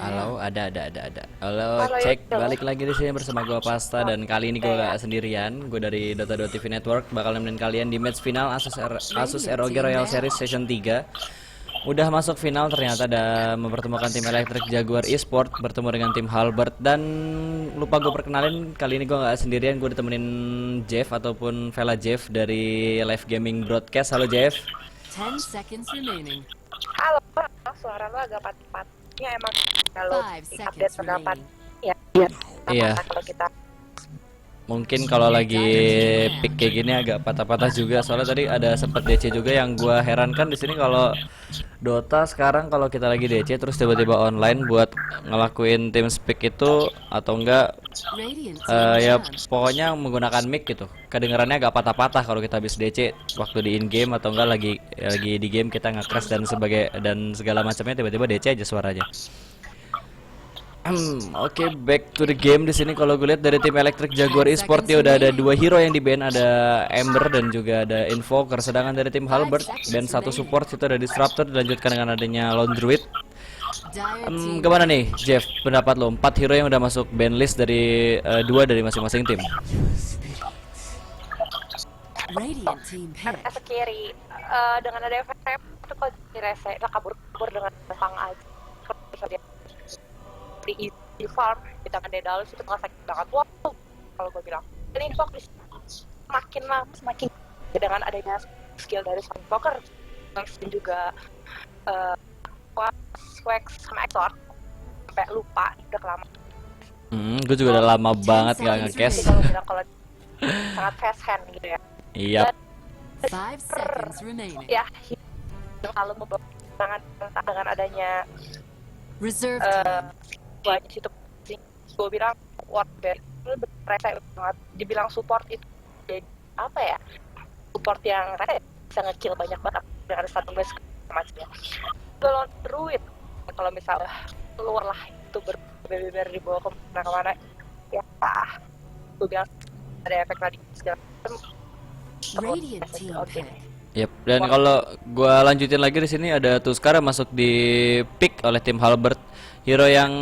Halo, ada. Halo, cek balik lagi di sini bersama gua Pasta dan kali ini gua gak sendirian. Gue dari Dota2 TV Network bakal nemenin kalian di match final Asus ROG Royal Series Season 3. Udah masuk final ternyata, ada mempertemukan tim Electric Jaguar Esport bertemu dengan tim Halberd. Dan lupa gue perkenalin, kali ini gue gak sendirian, gue ditemenin Jeff ataupun Vela Jeff dari Live Gaming Broadcast. Halo Jeff. 10 seconds remaining. Halo, suara lo agak pat-patnya emang kalau update pendapat. Iya. Kalau kita Mungkin kalau lagi pick kayak gini agak patah-patah juga, soalnya tadi ada sempet DC juga. Yang gua herankan di sini kalau Dota sekarang kalau kita lagi DC terus tiba-tiba online buat ngelakuin team speak itu atau enggak ya pokoknya menggunakan mic gitu, kedengarannya agak patah-patah kalau kita habis DC waktu di in game atau enggak lagi di game kita nge-crash dan segala macamnya, tiba-tiba DC aja suaranya. Oke, back to the game. Di sini kalau gue lihat dari tim Electric Jaguar Esport dia udah ada 2 hero yang di ban, ada Ember dan juga ada Invoker. Sedangkan dari tim Halberd dan 1 support itu ada Disruptor, dilanjutkan dengan adanya Lone Druid. Gimana nih Jeff, pendapat lo 4 hero yang udah masuk ban list dari 2 dari masing-masing tim? rasa kiri dengan ada efek itu kalau direse kabur dengan gampang aja. Di farm kita kan Daedalus itu nggak sakit banget, wow kalau gue bilang. Dan Invoker semakin lama semakin dengan adanya skill dari Invoker dan juga Wax sama Exort sampai lupa udah kelamaan. Gue juga udah lama banget gak nge-cash. Kalau sangat fast hand gitu ya. Iya. 5 seconds remaining. Ya, kalau mau dengan adanya Reserve banyak situ sih, gue bilang Wardbear itu rese banget. Dibilang support itu jadi apa ya, support yang rese bisa nge-kill banyak banget dengan satu base macamnya. Kalau Druid kalau misalnya keluar lah itu berbeber dibawa kemana-mana ya, gue bilang ada efek tadi segala macam. Yep. Dan kalau gua lanjutin lagi di sini ada Tuskar yang masuk di pick oleh tim Halberd, hero yang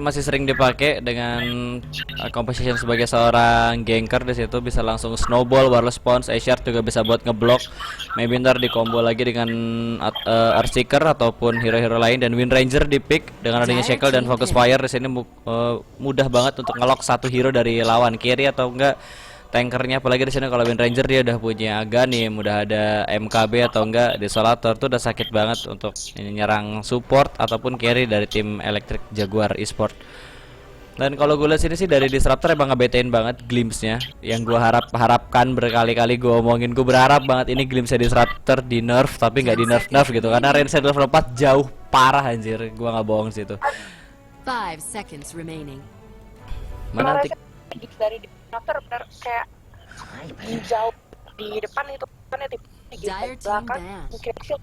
masih sering dipakai dengan composition sebagai seorang ganker. Di situ bisa langsung snowball, wireless spawns, Asher juga bisa buat ngeblok. Maybe ntar di combo lagi dengan Earthseeker ataupun hero-hero lain, dan Wind Ranger di pick dengan adanya Shackle dan Focus Fire. Di sini mudah banget untuk ngelock satu hero dari lawan kiri atau enggak tankernya. Apalagi di sini kalau Wind Ranger dia udah punya Aghanim, udah ada MKB atau enggak Desolator, tuh udah sakit banget untuk nyerang support ataupun carry dari tim Electric Jaguar Esport. Dan kalau gue lihat sini sih dari Disruptor emang ngebetain banget glimpse-nya. Yang gue harapkan berkali-kali gue omongin, gue berharap banget ini glimpse Disruptor di nerf, tapi nggak di nerf gitu, karena range level 4 jauh parah anjir, gue nggak bohong sih itu. 5 seconds remaining. Mana nanti dari Disruptor benar kayak jauh di depan itu kan ya, di belakang mungkin kecil.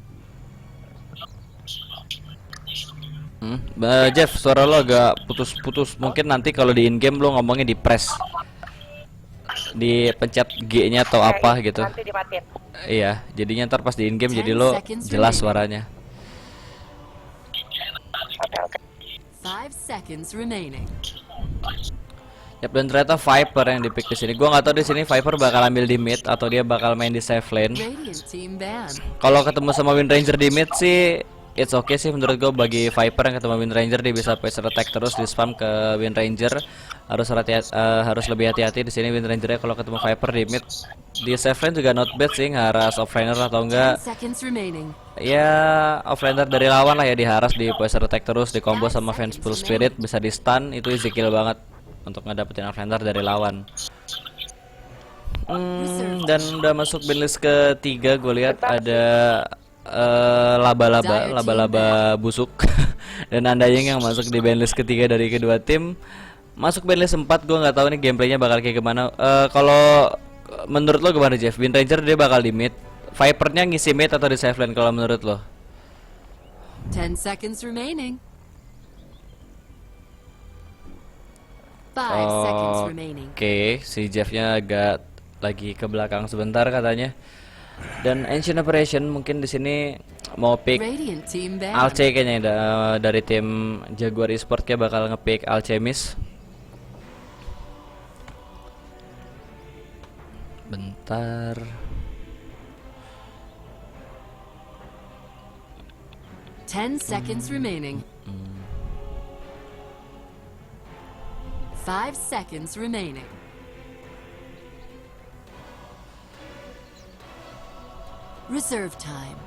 Jeff, suara lo agak putus-putus. Mungkin nanti kalau di in game lo ngomongnya di press, dipencet G-nya atau apa gitu. Nanti dimatiin. Iya, jadinya ntar pas di in game jadi lo jelas suaranya. 5 seconds remaining. Yap, dan ternyata Viper yang dipick di sini. Gua nggak tahu di sini Viper bakal ambil di mid atau dia bakal main di safe lane. Kalau ketemu sama Wind Ranger di mid sih it's okay sih menurut gue. Bagi Viper yang ketemu Wind Ranger, dia bisa pressure attack terus di spam ke Wind Ranger. Harus lebih hati-hati di sini Wind Rangernya kalau ketemu Viper di mid. Di safe lane juga not bad sih, ngaras offlaner atau enggak ya offlaner dari lawan lah ya, diharas di pressure attack terus, di combo sama Vengeful Spirit, bisa di stun. Itu easy kill banget untuk ngedapetin offlaner dari lawan. Dan udah masuk banlist ketiga, gue lihat ada laba-laba busuk dan Andayeng yang masuk di banlist ketiga dari kedua tim. Masuk banlist 4, gua nggak tahu nih gameplaynya bakal kayak gimana. Kalau menurut lo gimana Jeff? Wind Ranger dia bakal di mid, Vipernya ngisi mid atau di safe lane kalau menurut lo? 10 seconds remaining. 5 seconds remaining. Oke, si Jeffnya agak lagi ke belakang sebentar katanya. Dan Ancient Operation mungkin di sini mau pick Radiant team ban. Alce kayaknya dari tim Jaguar Esports kayak bakal ngepick Alchemis. Bentar. Ten seconds remaining. 5 seconds remaining. Reserve time.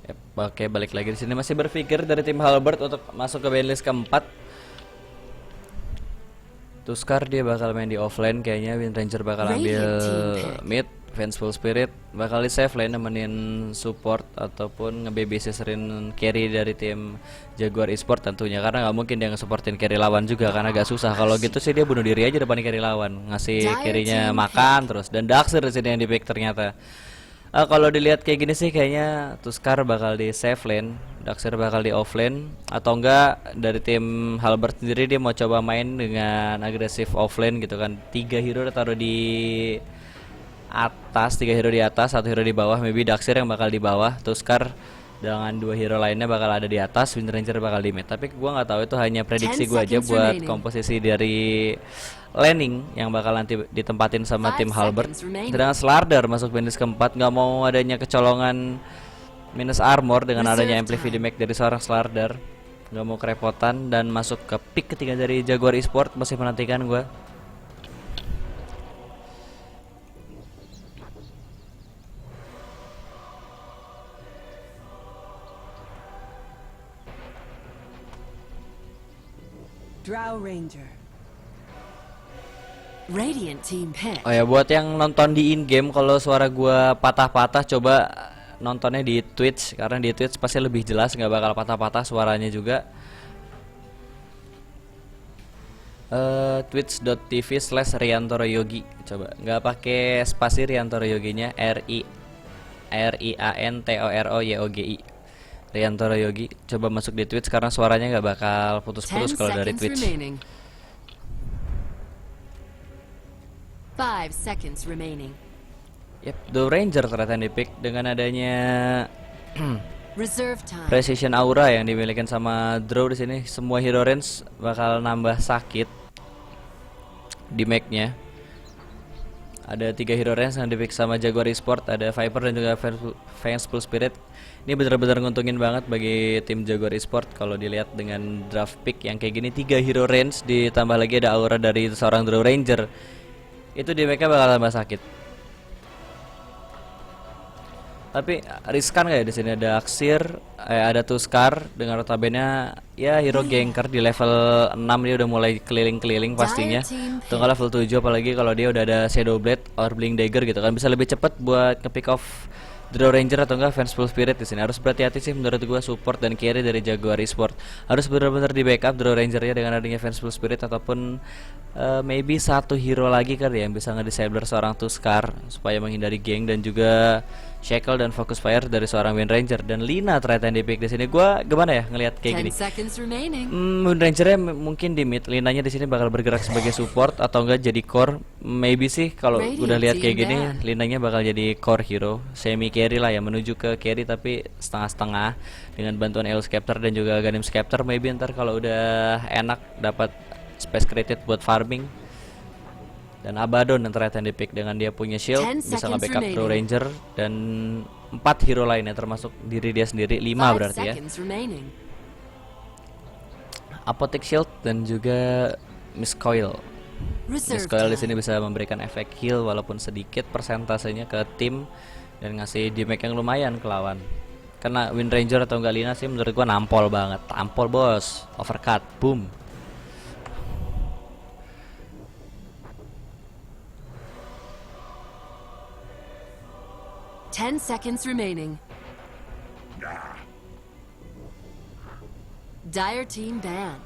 Yep, oke, balik lagi di sini masih berpikir dari tim Halberd untuk masuk ke banlist keempat. Tuskar dia bakal main di offlane kayaknya, Wind Ranger bakal ambil mid, Vengeful Spirit bakal di safe lane nemenin support ataupun nge-babysitterin carry dari tim Jaguar Esports tentunya, karena nggak mungkin dia nge-supportin carry lawan juga karena agak susah. Kalau gitu sih dia bunuh diri aja depan carry lawan, ngasih carry-nya makan terus. Dan Daxir di sini yang di pick ternyata. Kalau dilihat kayak gini sih kayaknya Tuskar bakal di safe lane, Daxir bakal di offlane, atau enggak dari tim Halberd sendiri dia mau coba main dengan agresif offlane gitu kan. 3 hero taruh di atas, 3 hero di atas, 1 hero di bawah. Maybe Daxir yang bakal di bawah, Tuskar dengan 2 hero lainnya bakal ada di atas, Wind Ranger bakal di mid. Tapi gua nggak tahu, itu hanya prediksi gua aja buat komposisi dari laning yang bakal nanti ditempatin sama tim Halberd. Sedangkan Slardar masuk banlist keempat, nggak mau adanya kecolongan minus armor dengan adanya amplify damage dari seorang Slardar, nggak mau kerepotan dan masuk ke pick ketiga dari Jaguar Esports. Masih menantikan gua. Drow Ranger. Radiant team pick. Oh ya, buat yang nonton di in game, kalau suara gua patah-patah coba nontonnya di Twitch, karena di Twitch pasti lebih jelas, nggak bakal patah-patah suaranya juga. Twitch.tv/Riantoro Yogi, coba nggak pakai spasi Riantoro Yoginya, RIANTOROYOGI, Riantoro Yogi. Coba masuk di Twitch karena suaranya nggak bakal putus-putus kalau dari Twitch. 5 seconds remaining. Yep, The Ranger ternyata di pick dengan adanya Reserve time. Precision Aura yang dimiliki sama Drow di sini. Semua hero range bakal nambah sakit di make-nya. Ada 3 hero range yang di pick sama Jaguar Esports, ada Viper dan juga Vengeful Spirit. Ini benar-benar nguntungin banget bagi tim Jaguar Esports kalau dilihat dengan draft pick yang kayak gini. 3 hero range ditambah lagi ada aura dari seorang Drow Ranger. Itu di make-nya bakal tambah sakit. Tapi riskan kayak di sini ada Aksir, ada Tuskar dengan notabene ya hero ganker di level 6, dia udah mulai keliling-keliling pastinya. Tunggu level 7 apalagi kalau dia udah ada Shadow Blade or Blink Dagger gitu kan, bisa lebih cepet buat nge-pick off Drow Ranger atau enggak Vengeful Spirit di sini. Harus berhati-hati sih menurut gua, support dan carry dari Jaguar Esports harus benar-benar di backup Drow Ranger-nya dengan adanya Vengeful Spirit ataupun maybe 1 hero lagi kali yang bisa nge-disabler seorang Tuskar supaya menghindari geng, dan juga Shackle dan Focus Fire dari seorang Wind Ranger. Dan Lina ternyata yang di pick di sini. Gua gimana ya ngelihat kayak gini? Wind Ranger-nya mungkin di mid, Linanya di sini bakal bergerak sebagai support atau enggak jadi core. Maybe sih kalau udah lihat kayak gini, Linanya bakal jadi core hero, semi carry lah ya, menuju ke carry tapi setengah-setengah dengan bantuan Eul Scepter dan juga Ganem Scepter. Maybe ntar kalau udah enak dapat space created buat farming. Dan Abaddon yang ternyata yang di pick dengan dia punya shield, bisa nge-backup Drow Ranger dan 4 hero lainnya termasuk diri dia sendiri, 5 berarti ya. Apotek Shield dan juga Miss Coil. Miss Coil di sini bisa memberikan efek heal walaupun sedikit persentasenya ke tim dan ngasih damage yang lumayan ke lawan. kena Wind Ranger atau enggak Lina sih menurut gua nampol banget. Tampol bos, overcut, boom. Ten seconds remaining. Dire team ban.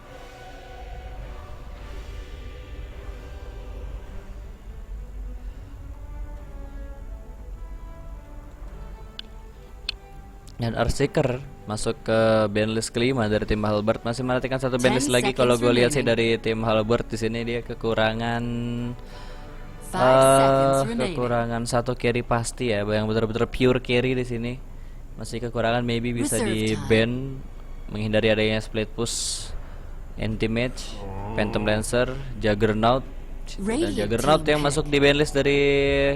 Dan Earthseeker masuk ke banlist kelima dari tim Halberd, masih menantikan satu banlist 10 lagi. Kalau gue lihat sih seconds dari tim Halberd di sini dia kekurangan 5 seconds remaining. kekurangan satu carry pasti ya, yang betul-betul pure carry di sini. Masih kekurangan, maybe bisa Reserve di time. ban menghindari adanya split push, anti match, Phantom Lancer, Juggernaut. Dan Radiant Juggernaut team yang masuk di banlist dari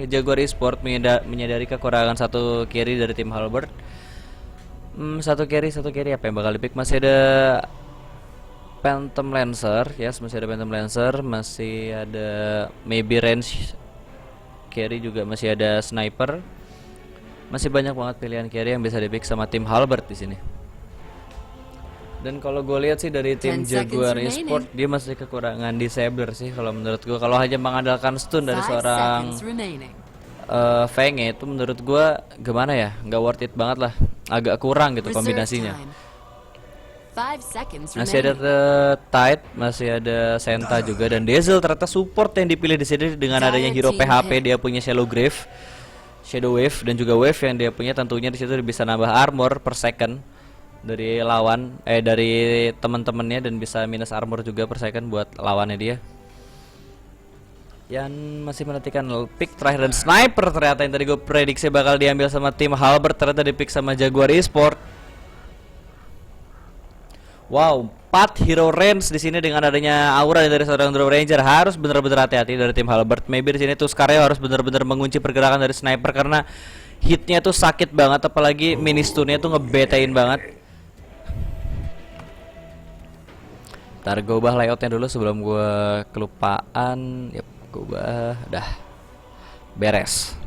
Jaguar Esport menyadari kekurangan satu carry dari tim Halberd. Satu carry apa yang bakal dipick? Masih ada Phantom Lancer, yes, masih ada Phantom Lancer, masih ada maybe range carry juga, masih ada sniper. Masih banyak banget pilihan carry yang bisa dipick sama tim Halberd di sini. Dan kalau gue lihat sih dari tim 10 seconds Jaguar remaining. Esport dia masih kekurangan disabler sih kalau menurut gue. Kalau hanya mengandalkan stun dari 5 seorang seconds remaining. Fenge itu menurut gua gimana ya, nggak worth it banget lah, agak kurang gitu Reserve kombinasinya. time. 5 seconds Masih ada remaining. Tide, masih ada Senta juga, dan Dazzle ternyata support yang dipilih di sini dengan adanya hero Dire team PHP. hit. Dia punya Shadow Wave dan juga Wave yang dia punya, tentunya di situ bisa nambah armor per second dari lawan dari teman-temannya, dan bisa minus armor juga per second buat lawannya dia. Yang masih menantikan pick terakhir, dan sniper ternyata yang tadi gue prediksi bakal diambil sama tim Halberd ternyata di pick sama Jaguar Esport. Wow, 4 hero range di sini dengan adanya aura dari seorang Drow Ranger. Harus benar-benar hati-hati dari tim Halberd. Maybe di sini tuh Skareo harus benar-benar mengunci pergerakan dari sniper karena hitnya tuh sakit banget, apalagi mini stunnya tuh ngebetain banget. Ntar gue ubah layoutnya dulu sebelum gue kelupaan. Yep, gue ubah, dah beres.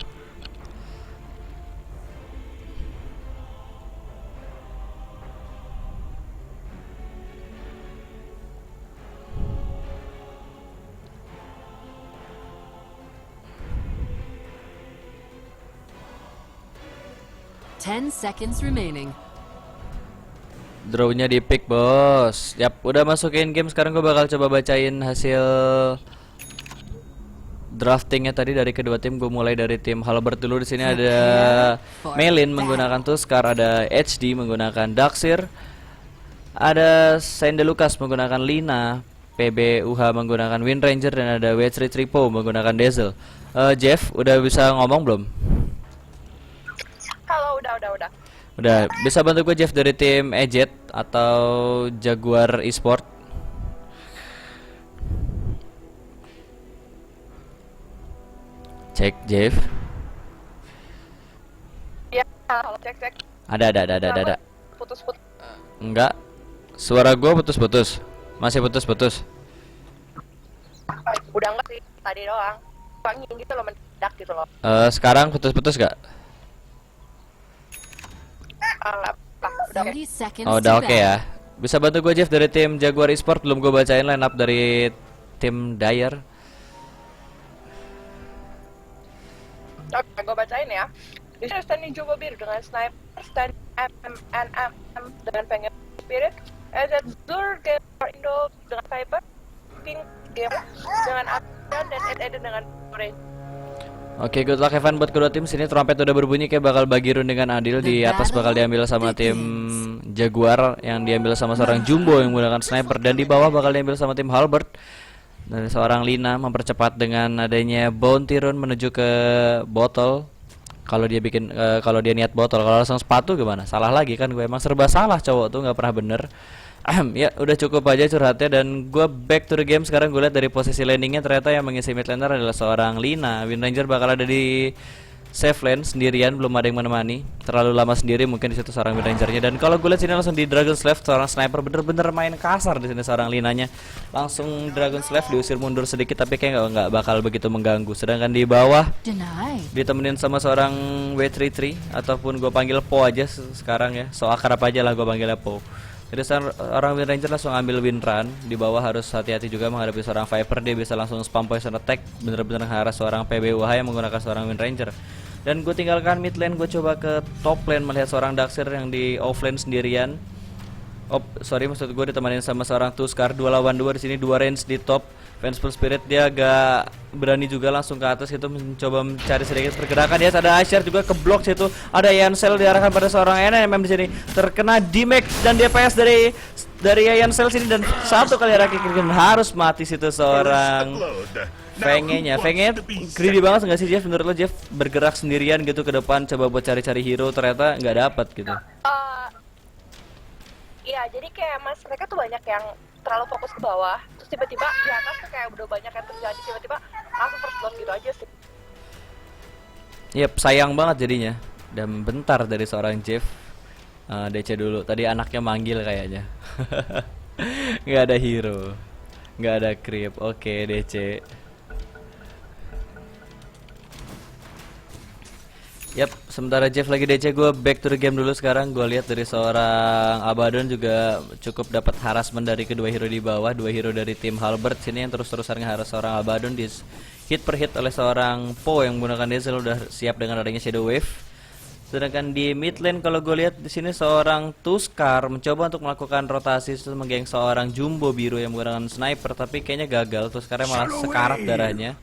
Ten seconds remaining. Drawnya di pick bos. Yap, udah masukin game. Sekarang gue bakal coba bacain hasil draftingnya tadi dari kedua tim. Gue mulai dari tim Halberd dulu. Di sini ada Melin menggunakan Tuskar, ada HD menggunakan Daxir, ada Sende Lucas menggunakan Lina, PBUH menggunakan Wind Ranger, dan ada W3 Tripo menggunakan Dazzle. Jeff, udah bisa ngomong belum? Halo, udah. Udah, bisa bantu gue Jeff dari tim Ejet atau Jaguar Esport? Cek Jeff. Ya, halo, cek. Ada. Putus-putus. Enggak. Suara gue putus-putus. Masih putus-putus. Udah enggak sih, tadi doang. Angin gitu loh, mendadak gitu loh. Sekarang putus-putus gak? Enggak, udah. 30 seconds Oh, to udah oke battle. ya. Bisa bantu gue Jeff dari tim Jaguar Esport? Belum gue bacain line up dari tim Dire. Oke, gue bacain ya. Di sini standing Jogo Biru dengan sniper, stand MMNM dengan pengen spirit, Azet Zur Gamer Indo dengan Viper, Pink Game dengan Adan, dan Ed dengan Orange. Oke, good luck Evan buat kedua tim. Sini trompet udah berbunyi, kayak bakal bagi run dengan adil. Di atas bakal diambil sama tim Jaguar, yang diambil sama seorang Jumbo yang menggunakan sniper, dan di bawah bakal diambil sama tim Halberd dari seorang Lina, mempercepat dengan adanya bounty run menuju ke botol. Kalau dia bikin kalau dia niat botol, kalau langsung sepatu gimana? Salah lagi kan, gue emang serba salah cowok tuh, nggak pernah bener. Ya udah cukup aja curhatnya, dan gue back to the game. Sekarang gue lihat dari posisi landingnya ternyata yang mengisi mid laner adalah seorang Lina. Wind Ranger bakal ada di safe lane sendirian, belum ada yang menemani. Terlalu lama sendiri mungkin di situ seorang mid rangernya. Dan kalau gue lihat sini langsung di Dragon Slave seorang sniper bener-bener main kasar di sini seorang Linanya. Langsung Dragon Slave diusir mundur sedikit tapi kayak nggak bakal begitu mengganggu. Sedangkan di bawah Denied. ditemenin sama seorang W33 ataupun gue panggil Po aja sekarang ya. So akrab aja lah gue panggilnya Po. Jadi orang Wind Ranger langsung ambil win run. Di bawah harus hati-hati juga menghadapi seorang Viper. Dia bisa langsung spam poison attack, bener-bener ngeharas seorang PBUH yang menggunakan seorang Wind Ranger. Dan gue tinggalkan mid lane, gue coba ke top lane melihat seorang Daxir yang di offlane sendirian. Maksud gue ditemanin sama seorang Tuskar 2 lawan 2 di sini, 2 range di top. Vengeful Spirit dia agak berani juga langsung ke atas itu mencoba mencari sedikit pergerakan. Dia ada Asher juga ke blok situ. Ada Yansel diarahkan pada seorang NMM di sini. Terkena D-Max dan DPS dari Yansel sini dan satu kali arah kick harus mati situ seorang Fenge-nya greedy banget nggak sih Jeff? Menurut lo Jeff bergerak sendirian gitu ke depan coba buat cari-cari hero ternyata nggak dapat gitu. Iya, jadi kayak mereka tuh banyak yang terlalu fokus ke bawah, terus tiba-tiba di atas tuh kayak udah banyak yang terjadi, tiba-tiba langsung first blood gitu aja sih. Yep, sayang banget jadinya. Dan bentar dari seorang Jeff. DC dulu, tadi anaknya manggil kayaknya. Nggak ada hero, nggak ada creep. Oke, DC. Yap, sementara Jeff lagi DC, gue back to the game dulu sekarang. Gue lihat dari seorang Abaddon juga cukup dapat harassment dari kedua hero di bawah, dua hero dari tim Halberd sini yang terus-terusan ngeharas seorang Abaddon di hit per hit oleh seorang Po yang menggunakan diesel udah siap dengan adanya Shadow Wave. Sedangkan di mid lane kalau gue lihat di sini seorang Tuskar mencoba untuk melakukan rotasi menggeng seorang Jumbo biru yang menggunakan sniper tapi kayaknya gagal. Tuskarnya malah sekarat darahnya.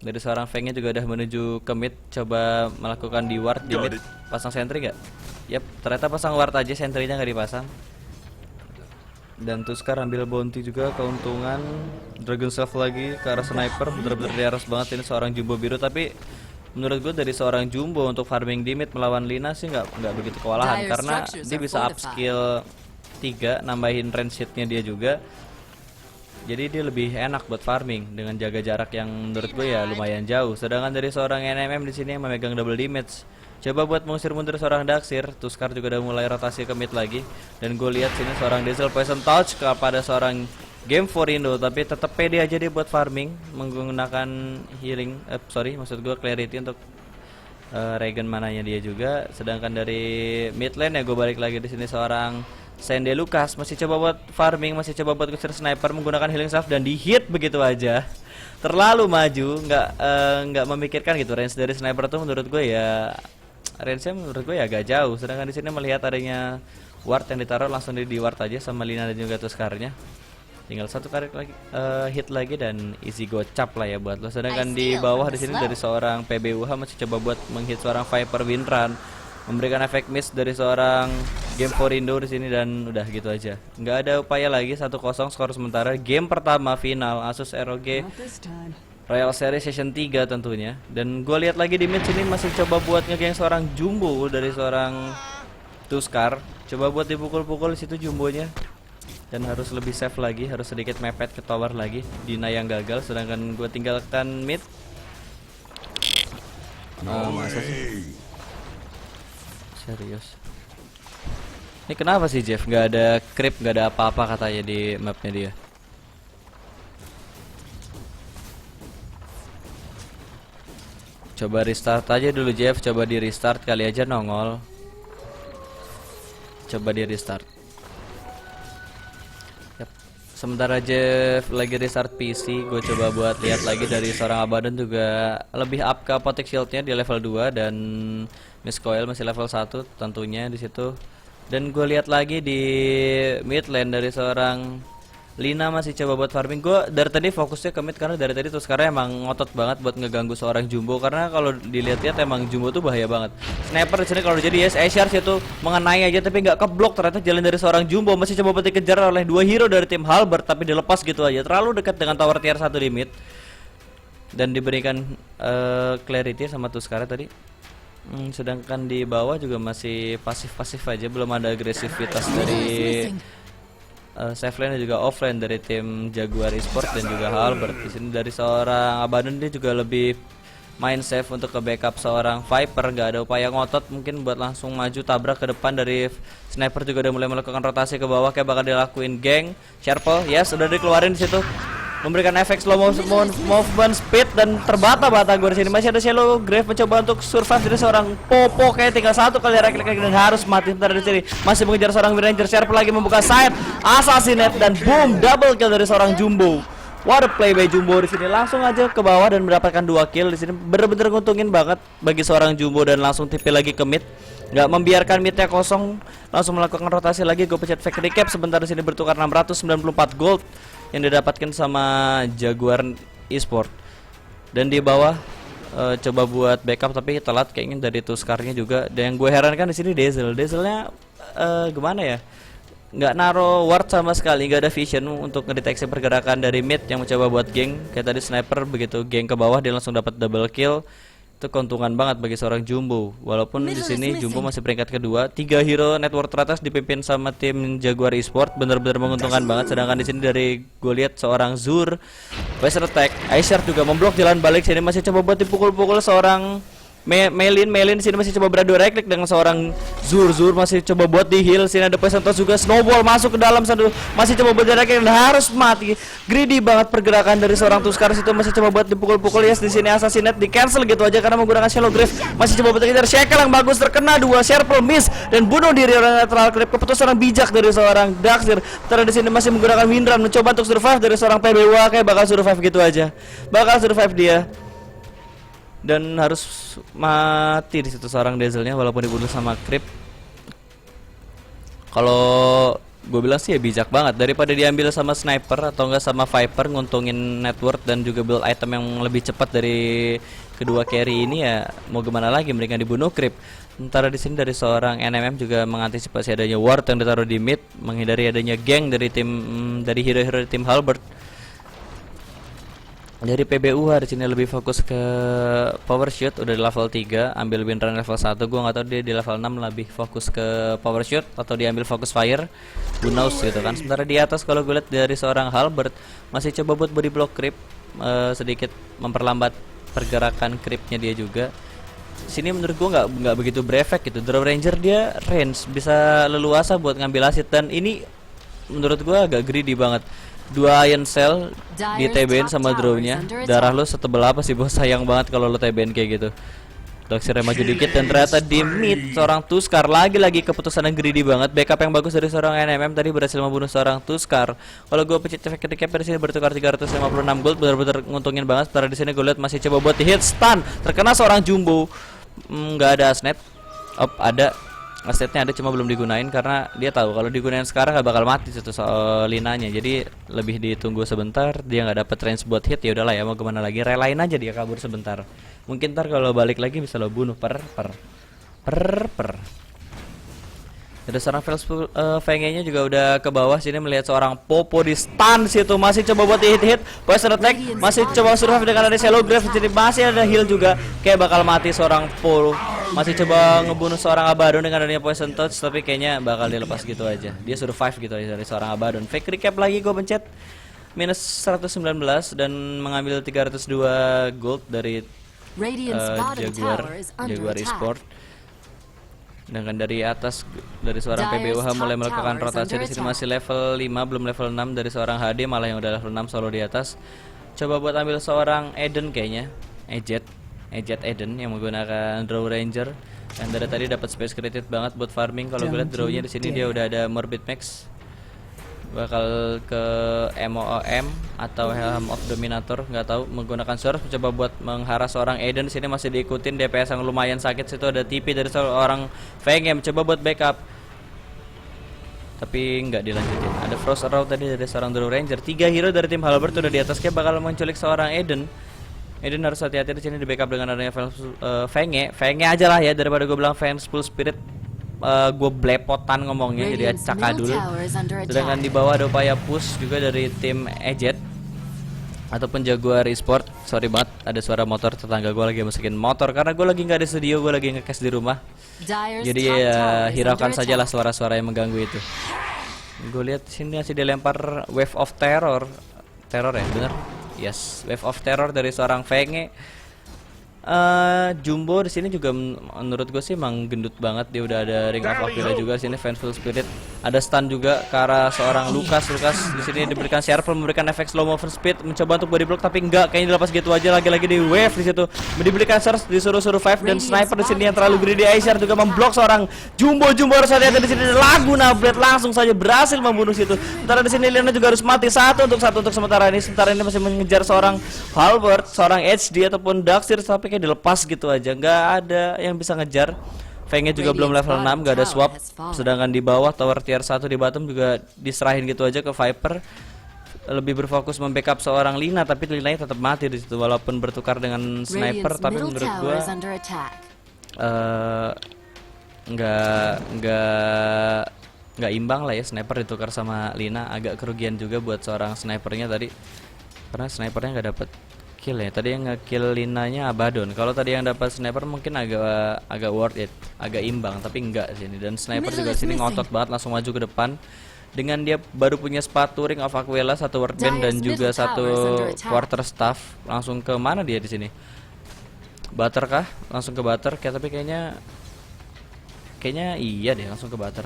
Dari seorang Fengnya juga udah menuju ke mid, coba melakukan di ward di mid. Pasang sentry gak? Yap, ternyata pasang ward aja, sentrinya nggak dipasang. Dan Tuskar ambil bounty juga, keuntungan. Dragon Self lagi ke arah sniper, bener-bener diaras banget ini seorang Jumbo biru. Tapi menurut gue dari seorang Jumbo untuk farming di mid melawan Lina sih nggak begitu kewalahan karena dia bisa upskill 3, nambahin range hitnya dia juga. Jadi dia lebih enak buat farming dengan jaga jarak yang menurut gue ya lumayan jauh. Sedangkan dari seorang NMM di sini yang memegang double damage, coba buat mengusir mundur seorang Daxir. Tuskar juga udah mulai rotasi ke mid lagi. Dan gue lihat sini seorang Diesel Poison Touch kepada seorang Game for Indo, tapi tetap pede aja dia buat farming menggunakan healing. Maksud gue clarity untuk regen mananya dia juga. Sedangkan dari mid lane ya gue balik lagi di sini seorang Sende Lucas masih coba buat farming, masih coba buat kusir sniper menggunakan healing staff dan di hit begitu aja. Terlalu maju, nggak memikirkan gitu range dari sniper tuh menurut gue ya range-nya menurut gue ya agak jauh. Sedangkan di sini melihat adanya ward yang ditaruh langsung di ward aja sama Lina dan juga Tuskarnya. Tinggal satu kali lagi hit lagi dan easy gocap lah ya buat lo. Sedangkan di bawah di sini dari seorang PBUH masih coba buat menghit seorang Viper win run, memberikan efek miss dari seorang Game for Indo di sini dan udah gitu aja. Nggak ada upaya lagi, 1-0 skor sementara. Game pertama final Asus ROG Royal Series Session 3 tentunya. Dan gue lihat lagi di mid sini masih coba buat ngegeng seorang Jumbo dari seorang Tuskar. Coba buat dipukul-pukul di situ Jumbonya. Dan harus lebih safe lagi, harus sedikit mepet ke tower lagi. Dina yang gagal, sedangkan gue tinggalkan mid. Masa sih? Serius. Ini kenapa sih Jeff? Gak ada creep, gak ada apa-apa katanya di mapnya dia. Coba restart aja dulu Jeff, coba di restart kali aja nongol. Coba di restart. Yep. Sementara Jeff lagi restart PC, gue coba buat lihat lagi dari seorang Abaddon juga lebih up ke apotek shieldnya di level 2 dan Miss Coil masih level 1 tentunya di situ. Dan gue lihat lagi di mid lane dari seorang Lina masih coba buat farming. Gue dari tadi fokusnya ke mid karena dari tadi tuh sekarang emang ngotot banget buat ngeganggu seorang Jumbo karena kalau dilihat-lihat emang Jumbo tuh bahaya banget. Sniper di sini kalau jadi yes, Asher itu mengenai aja tapi nggak keblok, ternyata jalan dari seorang Jumbo masih coba buat dikejar oleh dua hero dari tim Halberd tapi dilepas gitu aja. Terlalu dekat dengan tower tier 1 di mid. Dan diberikan clarity sama Tuskar tadi. Sedangkan di bawah juga masih pasif-pasif aja, belum ada agresivitas dari safe lane dan juga offlane dari tim Jaguar Esports dan juga Halberd. Di sini dari seorang Abaddon dia juga lebih main safe untuk ke backup seorang Viper, nggak ada upaya ngotot mungkin buat langsung maju tabrak ke depan. Dari sniper juga udah mulai melakukan rotasi ke bawah, kayak bakal dilakuin geng. Sharple, yes, udah dikeluarin di situ, memberikan efek slow movement speed dan terbata-bata gue di sini. Masih ada Shallow Grave mencoba untuk survive dari seorang Popo, kayak tinggal satu kali right-click dan harus mati. Bentar di sini masih mengejar seorang Ranger. Sharple lagi membuka side assassinate dan boom, double kill dari seorang Jumbo. What a play by Jumbo di sini, langsung aja ke bawah dan mendapatkan 2 kill di sini. Bener-bener nguntungin banget bagi seorang Jumbo dan langsung TP lagi ke mid. Nggak membiarkan midnya kosong, langsung melakukan rotasi lagi. Gue pencet fake recap sebentar di sini, bertukar 694 gold yang didapatkan sama Jaguar Esport. Dan di bawah coba buat backup tapi telat kayaknya dari Tuskarnya juga. Dan yang gue herankan di sini Dazzle-nya gimana ya? Nggak naro ward sama sekali, nggak ada vision untuk ngedeteksi pergerakan dari mid yang mencoba buat geng. Kayak tadi sniper begitu geng ke bawah dia langsung dapat double kill. Itu keuntungan banget bagi seorang Jumbo. Walaupun di sini Jumbo masih peringkat kedua, 3 hero network teratas dipimpin sama tim Jaguar Esport, bener-bener menguntungkan banget. Sedangkan di sini dari gue lihat seorang Zur, Western Attack, Aishar juga memblok jalan balik. Sini masih coba buat dipukul-pukul seorang Melin di sini masih coba beradu right click dengan seorang Zur masih coba buat di heal. Sini ada Poison Toss juga, snowball masuk ke dalam satu, masih coba buat right click dan harus mati. Greedy banget pergerakan dari seorang Tuskar situ, masih coba buat dipukul-pukul. Yes, di sini assassinate di cancel gitu aja karena menggunakan Shallow Grave. Masih coba buat kejar Shackle yang bagus, terkena 2, Sharple miss dan bunuh diri orang lateral clip. Keputusan yang bijak dari seorang Daxir. Terus di sini masih menggunakan Windrun mencoba untuk survive dari seorang PBW, kayak bakal survive gitu aja. Bakal survive dia. Dan harus mati di situ seorang Dazzle-nya walaupun dibunuh sama Creep. Kalau gue bilang sih ya bijak banget, daripada diambil sama sniper atau enggak sama Viper nguntungin network dan juga build item yang lebih cepat dari kedua carry ini, ya mau gimana lagi, mereka dibunuh Creep. Sementara di sini dari seorang NMM juga mengantisipasi adanya ward yang ditaruh di mid, menghindari adanya geng dari hero-hero tim Halberd. Dari PBU hari sini lebih fokus ke power shoot, udah di level 3, ambil win run level 1. Gua nggak tahu dia di level 6 lebih fokus ke power shoot atau diambil fokus fire, who knows gitu kan. Sementara di atas kalau gue lihat dari seorang Halberd masih coba buat body block creep, sedikit memperlambat pergerakan creepnya dia juga. Sini menurut gua nggak begitu berefek gitu. Draw Ranger dia range bisa leluasa buat ngambil asit, dan ini menurut gua agak greedy banget. 2 Iron Cell di TBN sama draw-nya. Darah lo setebel apa sih bos? Sayang banget kalau lo TBN kayak gitu. Daxir maju dikit dan ternyata di mid seorang Tuskar lagi keputusan yang greedy banget. Backup yang bagus dari seorang NMM tadi berhasil membunuh seorang Tuskar. Kalau gue pencet efek recap dari sini bertukar 356 gold, benar-benar nguntungin banget. Sementara di sini gue lihat masih coba buat di hit stun, terkena seorang Jumbo. Nggak ada asnet. Ada asetnya, ada cuma belum digunain karena dia tahu kalau digunain sekarang nggak bakal mati situ soal linanya. Jadi lebih ditunggu sebentar, dia nggak dapat range buat hit, ya udahlah ya mau gimana lagi, relain aja dia kabur sebentar. Mungkin ntar kalau balik lagi bisa lo bunuh per. Ada seorang Fenge-nya juga udah ke bawah sini melihat seorang Popo di stun situ, masih coba buat hit Poison Attack, masih coba survive dengan ada Shallow Grave, jadi masih ada heal juga, kayak bakal mati seorang Polo. Masih coba ngebunuh seorang Abaddon dengan adanya Poison Touch, tapi kayaknya bakal dilepas gitu aja. Dia survive gitu aja dari seorang Abaddon. Fake recap lagi gue pencet minus 119 dan mengambil 302 gold dari Jaguar Esport. Sedangkan dari atas dari seorang PBWH mulai melakukan rotasi di sini, masih level 5 belum level 6 dari seorang HD, malah yang udah level 6 solo di atas. Coba buat ambil seorang Eden kayaknya, Ejet Eden yang menggunakan Draw Ranger, dan dari tadi dapat space created banget buat farming. Kalau gue lihat drawnya di sini dia udah ada Morbid Max, bakal ke MOOM atau Helm of Dominator, nggak tahu. Menggunakan Surf mencoba buat mengharas seorang Eden. Di sini masih diikutin, DPS yang lumayan sakit. Situ ada TP dari seorang Feng yang mencoba buat backup, tapi nggak dilanjutin. Ada Frost Arrow tadi dari seorang Draw Ranger. 3 hero dari tim Halberd udah di atas, kayak bakal menculik seorang Eden. Eden harus hati-hati di sini, di backup dengan adanya Fenge aja lah ya, daripada gue bilang Feng Full Spirit. Gue blepotan ngomongnya jadi cakadul. Sedangkan di bawah ada upaya push juga dari tim Ejet ataupun Jaguar Esport. Sorry banget ada suara motor, tetangga gue lagi masukin motor karena gue lagi nggak di studio, gue lagi nge-cast di rumah. Jadi ya hiraukan sajalah suara-suara yang mengganggu itu. Gue lihat sini masih dilempar Wave of Terror ya bener? Yes, Wave of Terror dari seorang Fenge. Jumbo di sini juga menurut gue sih emang gendut banget. Dia udah ada Ring of Aquila juga di sini, Vengeful Spirit. Ada stun juga ke arah seorang Lukas. Lukas di sini diberikan Sharper, memberikan efek slow motion speed, mencoba untuk body block tapi enggak, kayaknya dilepas gitu aja. Lagi-lagi di wave di situ. Diberikan surge, disuruh survive, dan sniper di sini yang terlalu greedy. Aishar juga memblok seorang Jumbo. Jumbo harus hati-hati di sini. Laguna Blade langsung saja berhasil membunuh situ. Sementara di sini Lina juga harus mati satu untuk sementara ini. Sementara ini masih mengejar seorang Halberd, seorang HD ataupun Darkseer, tapi kayak dilepas gitu aja, nggak ada yang bisa ngejar. Fengnya juga belum level 6, nggak ada swap. Sedangkan di bawah tower tier 1 di bottom juga diserahin gitu aja ke Viper. Lebih berfokus membackup seorang Lina, tapi Linanya tetap mati di situ walaupun bertukar dengan sniper. Tapi menurut gua nggak imbang lah ya, sniper ditukar sama Lina. Agak kerugian juga buat seorang snipernya tadi, karena snipernya nggak dapet kill ya. Tadi yang nge-kill Linanya Abaddon. Kalau tadi yang dapat sniper mungkin agak worth it, agak imbang, tapi enggak sini. Dan sniper juga sini ngotot banget, langsung maju ke depan. Dengan dia baru punya sepatu Ring of Aquila, satu wardband dan juga satu quarter staff. Langsung ke mana dia di sini? Butter kah? Langsung ke Butter tapi kayaknya iya deh, langsung ke Butter.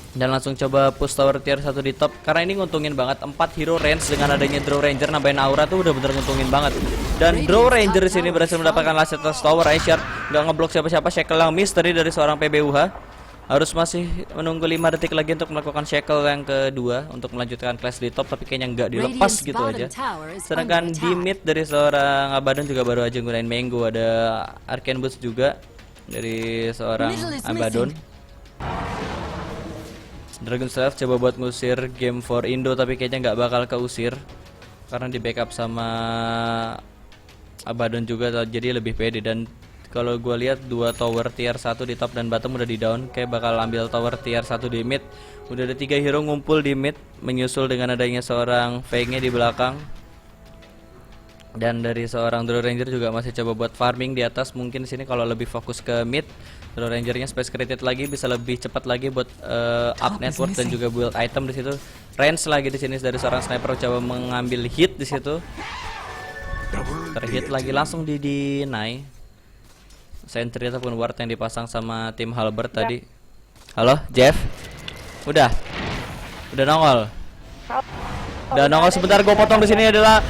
Dan langsung coba push tower tier 1 di top, karena ini nguntungin banget. 4 hero range dengan adanya Draw Ranger nambahin aura tuh udah bener nguntungin banget. Dan Draw Ranger di sini berhasil mendapatkan last atas tower. Aishar nggak ngeblok siapa-siapa. Shackle yang mystery dari seorang PBUH. Harus masih menunggu 5 detik lagi untuk melakukan shackle yang kedua untuk melanjutkan clash di top, tapi kayaknya nggak dilepas gitu aja. Sedangkan di mid dari seorang Abaddon juga baru aja gunain Mango. Ada Arcane Boost juga dari seorang Abaddon. Dragon Self coba buat ngusir game for Indo, tapi kayaknya nggak bakal keusir karena di backup sama Abaddon juga, jadi lebih pede. Dan kalau gue lihat 2 tower tier 1 di top dan bottom udah di down, kayak bakal ambil tower tier 1 di mid. Udah ada 3 hero ngumpul di mid, menyusul dengan adanya seorang Feng-nya di belakang. Dan dari seorang Draw Ranger juga masih coba buat farming di atas. Mungkin sini kalau lebih fokus ke mid, Draw Rangernya space created lagi, bisa lebih cepat lagi buat up network dan juga build item di situ. Range lagi di sini dari seorang sniper coba mengambil hit di situ. Terhit lagi langsung di deny. Sentry ataupun ward yang dipasang sama tim Halberd tadi. Halo, Jeff. Udah nongol. Udah nongol sebentar, gue potong di sini adalah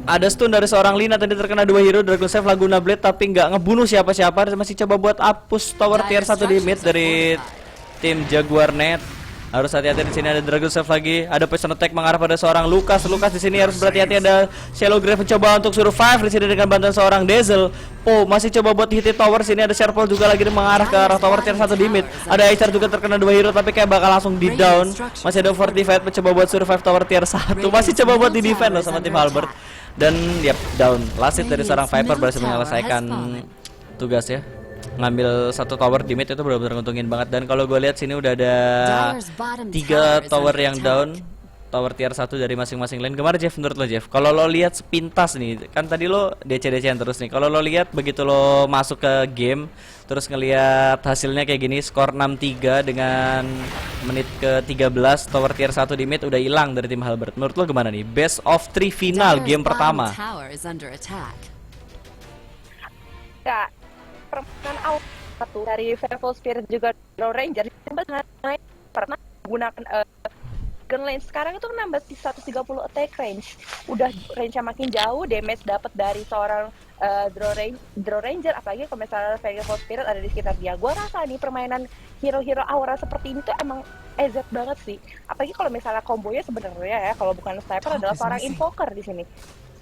ada stun dari seorang Lina tadi terkena 2 hero Dragon Save Laguna Blade, tapi nggak ngebunuh siapa-siapa. Masih coba buat push tower tier 1 di mid dari tim Jaguar Net. Harus hati-hati di sini, ada Dragon Save lagi, ada poison attack mengarah pada seorang Lukas. Lukas di sini harus berhati-hati, ada Shallow Grave mencoba untuk survive di sini dengan bantuan seorang Dazzle. Oh, masih coba buat hit tower sini, ada Sharpol juga lagi mengarah ke arah tower tier 1 di mid. Ada Aishar juga terkena 2 hero tapi kayak bakal langsung di down. Masih ada Fortified mencoba buat survive tower tier 1. Masih coba buat di defend loh sama tim Halberd. Dan down. Last hit dari seorang Viper berhasil menyelesaikan tugas ya. Ngambil 1 tower di mid itu benar-benar nguntungin banget. Dan kalau gue lihat sini udah ada 3 tower yang down, tower tier 1 dari masing-masing lane. Gimana Jeff, menurut lo Jeff? Kalau lo lihat sepintas nih, kan tadi lo DC-DC-an terus nih. Kalau lo lihat begitu lo masuk ke game, terus ngelihat hasilnya kayak gini, skor 6-3 dengan menit ke 13, tower tier 1 di mid udah hilang dari tim Halberd. Menurut lo gimana nih? Best of 3 final game pertama. Ya, permainan awal satu dari Vengeful Spirit juga Draw Ranger pernah gunakan gun lane. Sekarang itu nambah 130 attack range, udah range-nya makin jauh, damage dapat dari seorang Draw Ranger, apalagi kalau misalnya Vengeful Spirit ada di sekitar dia. Gua rasa nih permainan hero-hero aura seperti ini tuh emang EZ banget sih, apalagi kalau misalnya kombonya sebenarnya ya, kalau bukan sniper adalah seorang invoker di sini,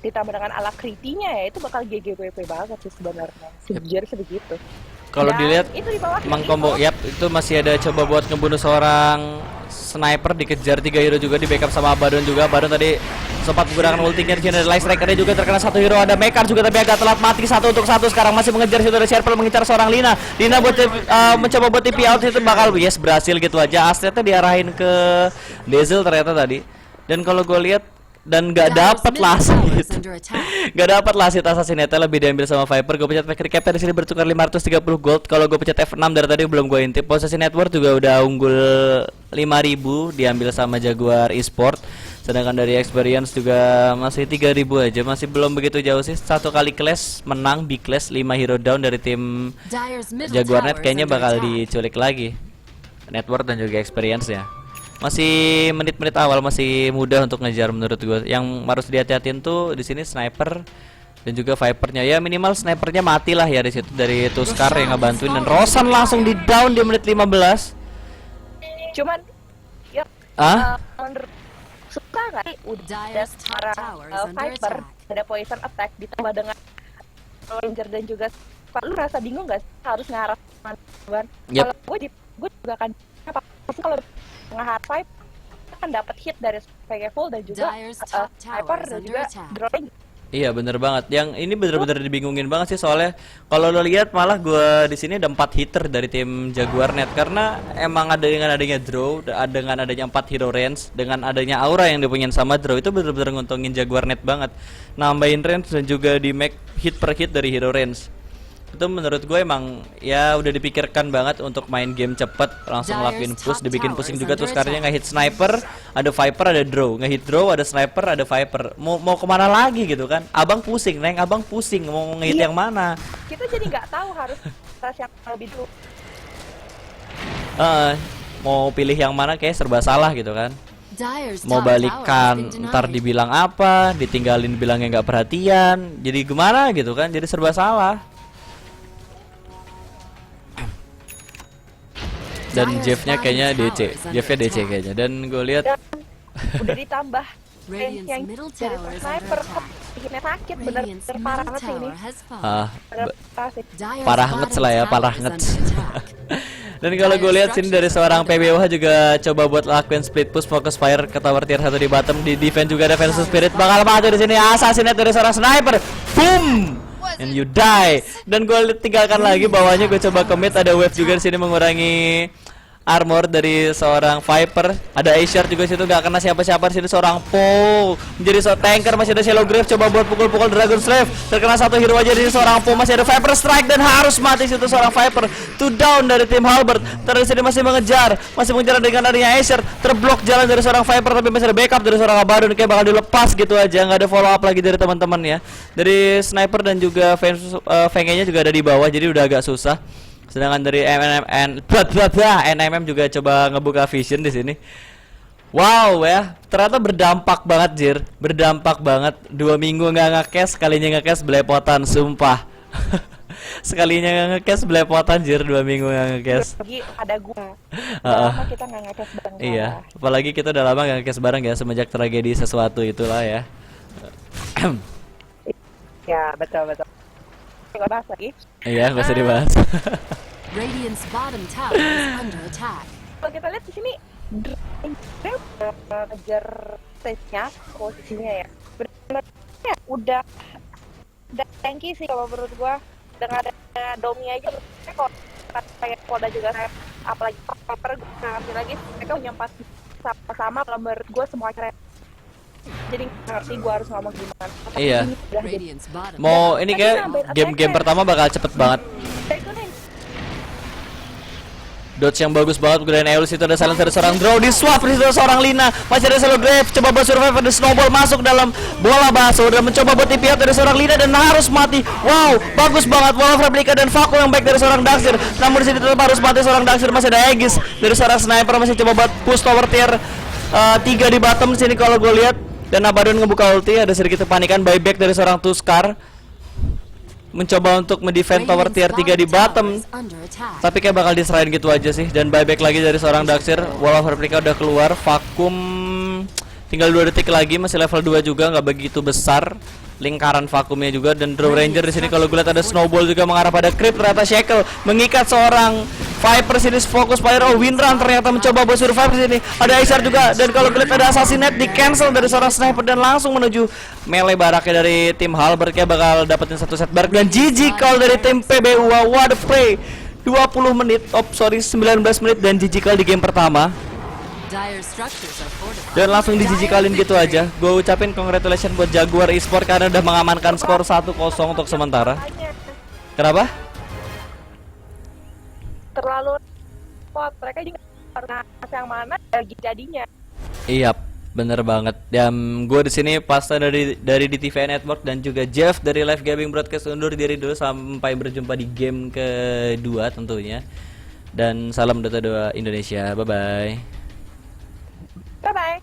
ditambah dengan ala kritinya ya, itu bakal GGWP banget sih sebenarnya. Sejujurnya sebegitu. Kalau dilihat emang combo, itu masih ada coba buat ngebunuh seorang sniper, dikejar 3 hero juga, di backup sama Abaddon juga. Abaddon tadi sempat menggunakan ultinya di sini, ada Light Striker-nya juga terkena 1 hero, ada Mekar juga tapi agak telat mati 1 untuk 1. Sekarang masih mengejar situ, ada Sharpel mengincar seorang Lina. Lina buat mencoba buat TP out itu bakal berhasil gitu aja. Assetnya diarahin ke Dazzle ternyata tadi. Dan kalau gue lihat dan nggak dapat lasit, nggak dapat lasit Assassinate, lebih diambil sama Viper. Gue pencet Factory Capture di sini bertukar 530 gold. Kalau gue pencet F6 dari tadi belum gue intip. Possession Network juga udah unggul 5000, diambil sama Jaguar Esport. Sedangkan dari experience juga masih 3000 aja, masih belum begitu jauh sih. Satu kali clash menang, big clash 5 hero down dari tim Dire's middle Jaguar tower Net is kayaknya under bakal attack. diculik lagi. Network dan juga experience ya. Masih menit-menit awal masih mudah untuk ngejar menurut gue. Yang harus dihati-hatiin tuh di sini sniper dan juga Vipernya. Ya minimal snipernya mati lah ya di situ dari Tuskar yang ngebantuin, dan Rosan langsung di down di menit 15. Cuman ya menurut suka nggak sih udah Dire's top sekarang tower is under Viper attack. ada poison attack ditambah dengan Ranger dan juga lu rasa bingung nggak sih harus ngarah mana? Yep. Kalau gue juga akan apa sih kalau nge-hard fight kan dapat hit dari PG full dan juga Dire's top tower Viper is dan under juga attack. drawing. Iya bener banget. Yang ini bener-bener dibingungin banget sih, soalnya kalau lo lihat malah gua di sini ada 4 hitter dari tim Jaguar Net, karena emang ada dengan adanya draw, dengan adanya 4 hero range, dengan adanya aura yang dipunyain sama draw itu bener-bener nguntungin Jaguar Net banget. Nambahin range dan juga di make hit per hit dari hero range. Itu menurut gue emang ya udah dipikirkan banget untuk main game cepet, langsung ngelakuin push, dibikin pusing juga tuh sekarang ngehit sniper, ada Viper, ada draw, ngehit draw, ada sniper, ada Viper. Mau kemana lagi gitu kan? Abang pusing, Neng, abang pusing mau ngehit Iya. yang mana? Kita jadi nggak tahu harus ras yang lebih dulu. Mau pilih yang mana kayak serba salah gitu kan? Dire's Mau top tower has balikan, been ntar denied. dibilang apa, ditinggalin bilangnya nggak perhatian, jadi gimana gitu kan? Jadi serba salah. Dan Jeff-nya kayaknya DC, Jeff-nya DC kayaknya. Dan gue lihat Dan udah ditambah range Radiant's yang middle dari tower is under sniper attack. hitnya sakit bener Radiant's parah middle banget sih ini. tower has fallen. ah, Bener be- parah sih. Dire's parah bottom ngets lah ya, tower parah is ngets. under attack. Dan kalau gue lihat sini dari seorang PBOH juga coba buat lakuin split push, focus fire ke tower tier 1 di bottom, di defense juga ada Venus Spirit bakal mati di sini. Assassinate dari seorang sniper, boom, and you die. Dan gue tinggalkan lagi bawahnya, gue coba commit, ada wave juga di sini mengurangi armor dari seorang Viper, ada Asher juga situ, nggak kena siapa-siapa di sini. Seorang Po menjadi tanker, masih ada Shallow Grave coba buat pukul-pukul Dragon Slave, terkena satu hero aja di sini. Seorang Po masih ada Viper Strike dan harus mati situ seorang Viper. Two down dari tim Halbert. Terus sini masih mengejar dengan adanya Asher, terblok jalan dari seorang Viper, tapi masih ada backup dari seorang Abaddon, kayak bakal dilepas gitu aja, nggak ada follow up lagi dari teman-teman ya. Dari sniper dan juga Fenge-nya juga ada di bawah, jadi udah agak susah. Sedangkan dari NMM juga coba ngebuka vision di sini. Wow ya, ternyata berdampak banget Jir, berdampak banget. 2 minggu nggak nge-cash, sekalinya nge-cash belepotan, sumpah. Sekalinya nggak nge-cash belepotan Jir, 2 minggu nggak nge-cash. Lagi ada gua. Heeh. Lama kita nggak ngecas bareng. Iya, apalagi kita udah lama nggak nge-cash bareng ya, semenjak tragedi sesuatu itulah ya. Ya betul betul. Nggak bahas lagi. Iya, gak usah dibahas. Radiant's bottom tower is under attack. Kalau kita lihat di sini, ngejar stage-nya, posisinya ya. Benar-benar ya, udah tanky sih kalau menurut gua. Dengan ada Domi aja, kok kayak Polda juga saya, apalagi proper gue ngambil lagi, mereka punya 4 sama-sama. Kalau menurut gua semua keren. Jadi ngerti gua harus ngomong gimana. Iya. Ini udah jadi. Radiant's bottom Mau ini kayak game-game pertama bakal cepet banget. Itu nih, Dodge yang bagus banget, Grand Eulus itu ada silence dari seorang draw, di swap di situ seorang Lina, masih ada Shallow Grave, coba buat survive, ada snowball masuk dalam bola baso dan mencoba buat TP out dari seorang Lina dan harus mati. Wow, bagus banget wall of replica dan vacuum yang baik dari seorang Daxir. Namun di sini tetap harus mati seorang Daxir, masih ada Aegis dari seorang sniper, masih coba buat push tower tier 3 di bottom sini kalau gue lihat. Dan Abaddon ngebuka ulti, ada sedikit kepanikan, buyback dari seorang Tuskar mencoba untuk mendefend tower tier 3 di bottom, is under attack. tapi kayak bakal diserahin gitu aja sih. Dan buyback lagi dari seorang Daxir, wall of replica udah keluar, vakum tinggal 2 detik lagi, masih level 2 juga, nggak begitu besar lingkaran vakumnya juga. Dan Draw Ranger di sini kalau gue lihat ada snowball juga mengarah pada creep, ternyata Shackle mengikat seorang Viper sini, fokus fire. Oh, Winran ternyata mencoba buat survive di sini. Ada Acer juga, dan kalau gue lihat ada Assassinate di cancel dari seorang sniper dan langsung menuju melee baraknya dari tim Halbert, kayak bakal dapetin 1 set barak. Dan GG call dari tim PBU. What a play. 20 menit, 19 menit dan GG call di game pertama. Dire structures are fortified. Dan langsung dijijikalin gitu aja. Gue ucapin congratulations buat Jaguar Esport karena udah mengamankan skor 1-0 untuk sementara. hanya Kenapa? terlalu pot. Mereka juga harus ngasih yang mana lagi jadinya. Iya. Bener banget. Dan gue di sini Pasta dari DTV Network dan juga Jeff dari Live Gaming Broadcast undur diri dulu sampai berjumpa di game kedua tentunya. Dan salam Dota 2 Indonesia. Bye bye. Bye bye.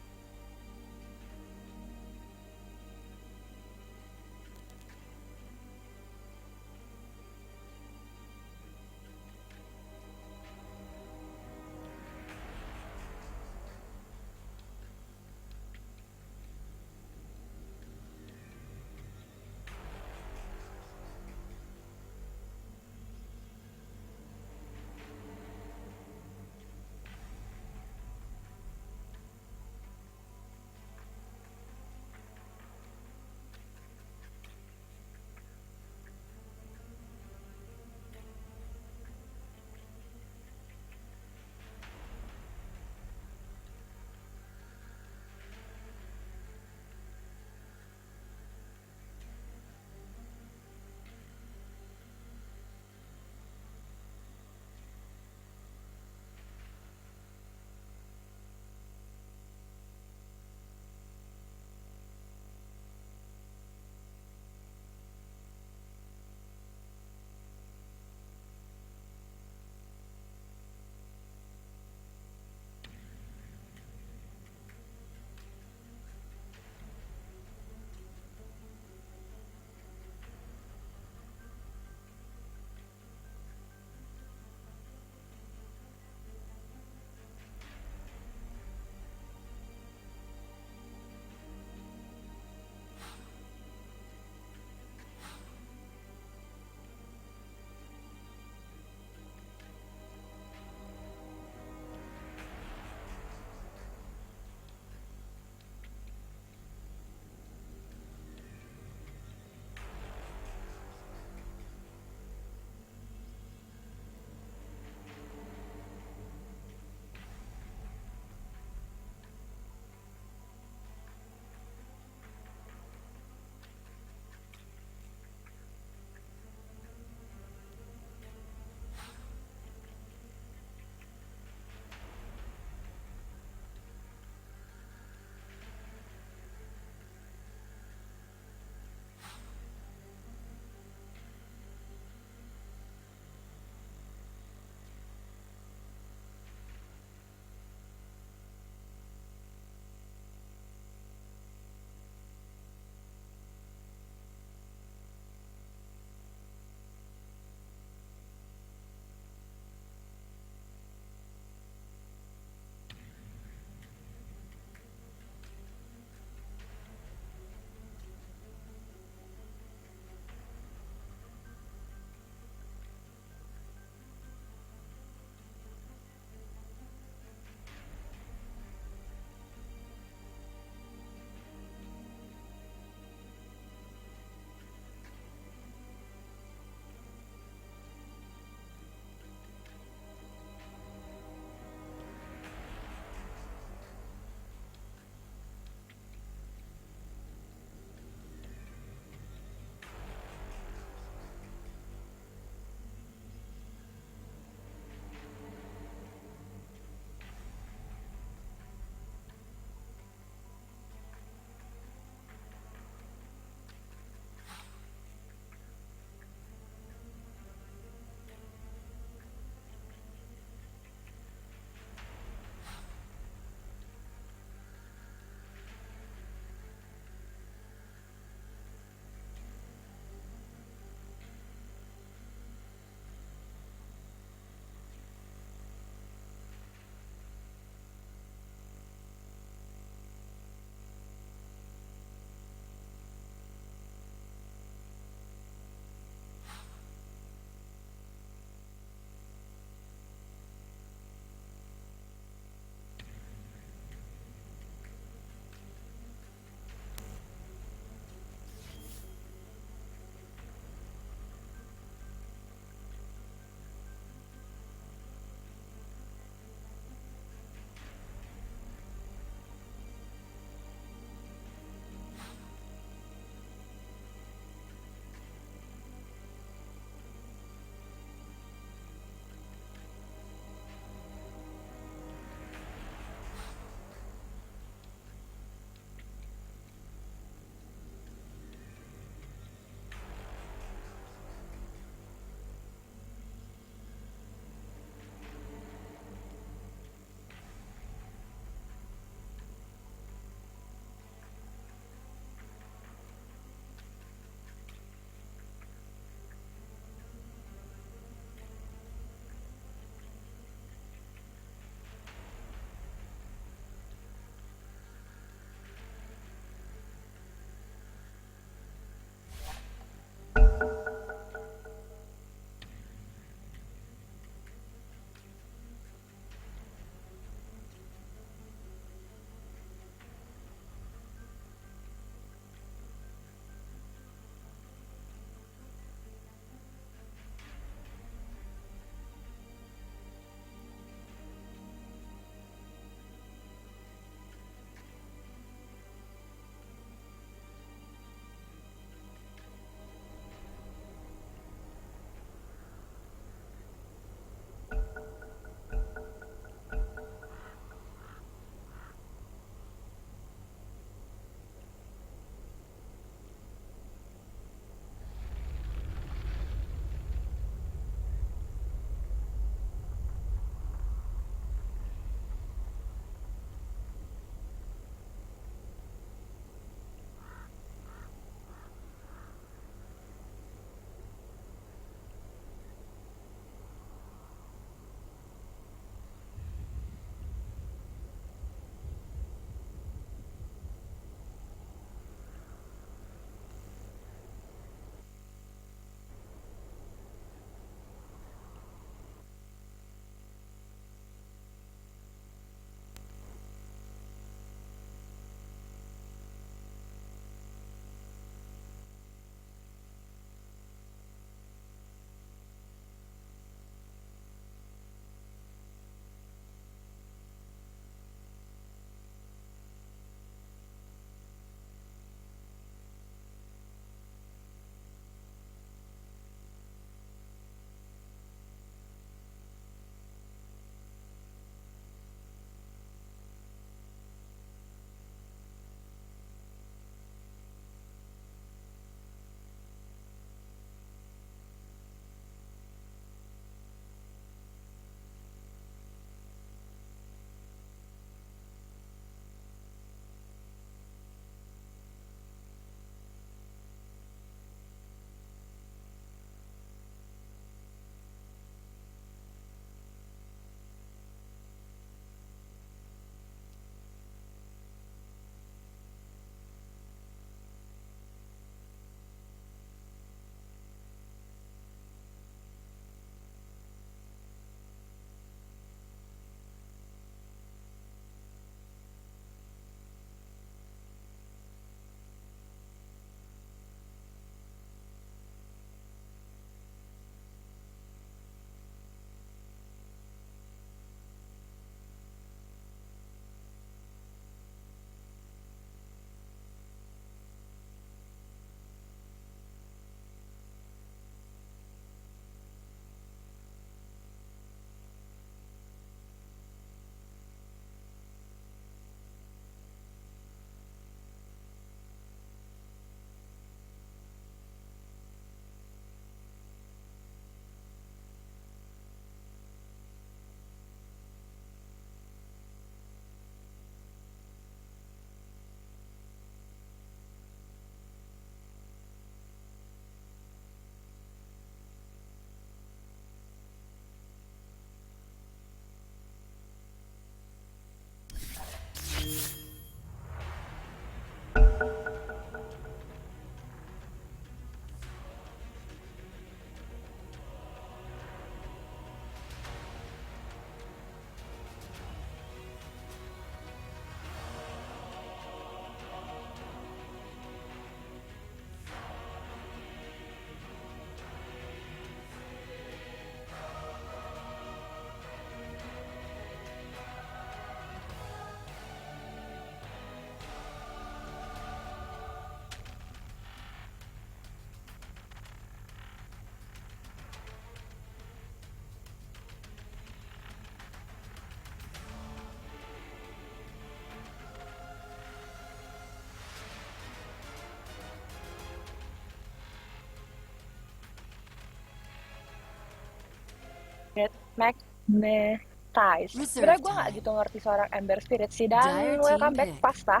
Magnetize. Reserve Sebenarnya gue nggak time. gitu ngerti seorang Ember Spirit sih, dan Dire welcome team back pick. Pasta.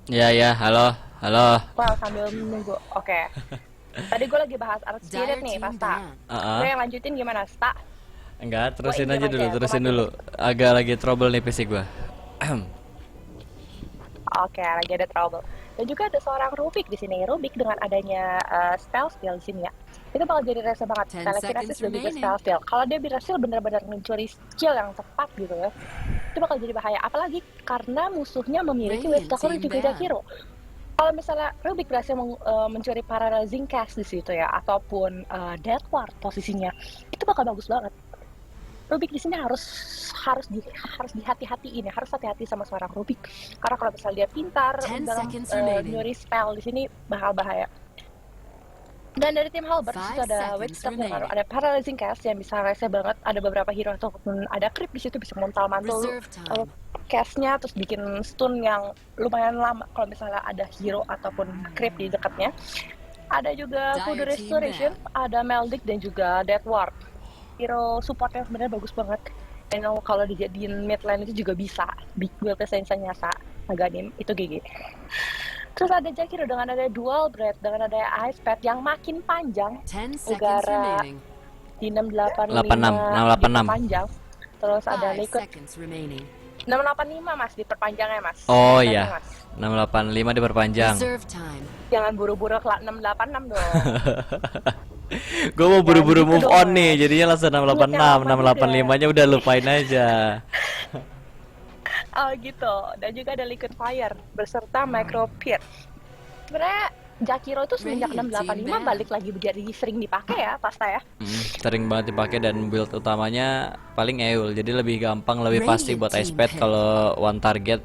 Ya, halo, halo. Well, sambil menunggu. Oke. Tadi gue lagi bahas Art Spirit Dire nih, team Pasta. ban. Gue yang lanjutin gimana, Sta? Enggak, terusin Gua aja ingin dulu, aja, terusin gua dulu. Agak lagi trouble nih PC gua. Oke, lagi ada trouble. Dan juga ada seorang Rubik di sini. Rubik dengan adanya spell skill di sini ya, itu bakal jadi rese banget. 10 Telekinesis seconds dan juga remaining. spell skill. Kalau dia berhasil benar-benar mencuri skill yang tepat gitu ya, itu bakal jadi bahaya. Apalagi karena musuhnya memiliki Radiant Wave team juga ban. Jakiro. Kalau misalnya Rubik berhasil mencuri Paralyzing Cast di situ ya, ataupun Death Ward posisinya, itu bakal bagus banget. Rubik di sini harus dihati-hatiin ya, harus hati-hati sama seorang Rubik. Karena kalau misalnya dia pintar 10 dalam seconds remaining. nyuri spell di sini bakal bahaya. Dan dari tim Halberd di 5 situ ada seconds Witchstaff yang remaining. ada Paralyzing Cast yang bisa rese banget. Ada beberapa hero ataupun ada creep di situ bisa mantul Reserve time. castnya, terus bikin stun yang lumayan lama kalau misalnya ada hero ataupun creep di dekatnya. Ada juga Dire Voodoo team Restoration, ada Meldic dan juga Death Ward. Hero support yang sebenarnya bagus banget. Dan kalau dijadiin mid lane itu juga bisa. Big build Sensa Nyasa, Aganim, itu GG. Terus ada Jakiro dengan ada Dual Breath, dengan ada Ice Pad yang makin panjang 10 seconds Negara remaining. di 685 686. diperpanjang. Terus ada 5 Liquid seconds remaining. 685 Mas diperpanjangnya Mas. Oh Tadi, iya. Mas. 685 diperpanjang. Reserve time. Jangan buru-buru ke 686 dong. Gue mau buru-buru gitu move dong, on Mas. nih, jadinya langsung 686, Moodnya lama 685-nya udah lupain aja. Oh gitu. Dan juga ada Liquid Fire beserta Micro Pit. Sebenarnya Jakiro itu semenjak Radiant 685 team balik lagi jadi sering dipakai ya, Pasta ya. Sering banget dipakai dan build utamanya paling Eul, jadi lebih gampang, lebih pasti buat Radiant ice team pad pick. kalau one target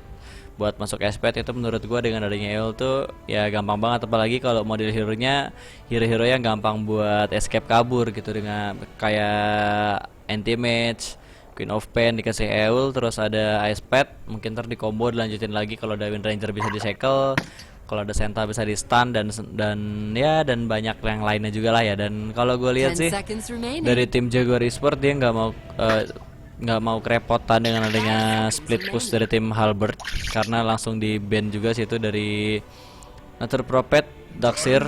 buat masuk ice pad itu menurut gua dengan adanya Eul tuh ya gampang banget, apalagi kalau model hero-nya hero-hero yang gampang buat escape kabur gitu dengan kayak anti-mage, Queen of Pain dikasih Eul, terus ada ice pad, mungkin ntar di combo dilanjutin lagi kalau ada Wind Ranger bisa disekel, kalau ada Senta bisa di stun dan banyak yang lainnya juga lah ya. Dan kalau gue lihat 10 sih seconds remaining. dari tim Jaguar Esports dia nggak mau kerepotan dengan adanya split push dari tim Halberd karena langsung di ban juga situ dari Nature Prophet, Darkseer,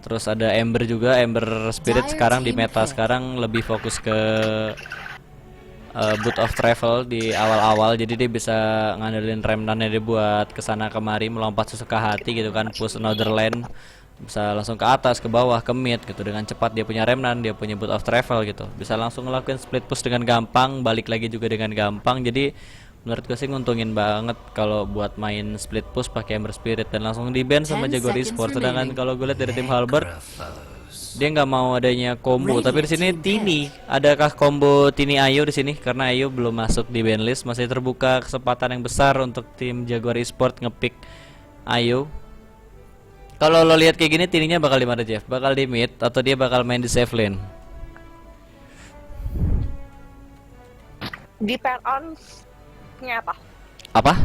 terus ada Ember juga, Ember Spirit sekarang di meta sekarang lebih fokus ke Boot of Travel di awal-awal, jadi dia bisa ngandelin remnantnya dia buat kesana kemari melompat sesuka hati gitu kan, push another lane, bisa langsung ke atas, ke bawah, ke mid gitu dengan cepat. Dia punya remnant, dia punya Boot of Travel gitu, bisa langsung ngelakuin split push dengan gampang, balik lagi juga dengan gampang. Jadi menurut gue sih nguntungin banget kalau buat main split push pakai Ember Spirit dan langsung di ban sama 10 Jaguar seconds Esports. Sedangkan remaining. kalau gue lihat dari tim Halberd dia nggak mau adanya combo, tapi di sini Tini, adakah combo Tini Ayo di sini? Karena Ayo belum masuk di ban list, masih terbuka kesempatan yang besar untuk tim Jaguar Esports ngepick Ayo. Kalau lo lihat kayak gini, Tininya bakal di mana Jeff? Bakal di mid atau dia bakal main di safe lane? Depend on nya apa? Apa?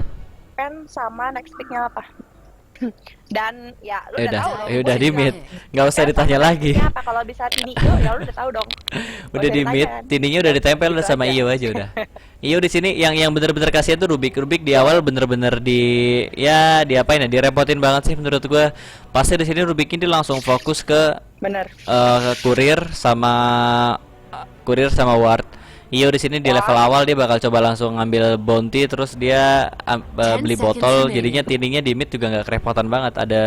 Depend sama next pick-nya apa? Dan ya lu udah Udah, tahu dong. udah Gua di udah mid, tahu. nggak usah Depend ditanya sama next lagi. pick-nya apa? Kalau bisa Tini Iyo ya lu udah tahu dong. Nggak Udah usah di mid, ditanya. Tininya udah ditempel udah Gitu sama aja. Iyo aja udah. Iyo di sini yang bener-bener kasihan tuh Rubik di awal bener-bener diapain ya, direpotin banget sih menurut gua. Pasti di sini Rubik ini langsung fokus ke Bener. kurir sama ward. Iyo di sini di level awal dia bakal coba langsung ngambil bounty, terus dia 10 beli seconds botol, remaining. jadinya Tininya di mid juga nggak kerepotan banget. Ada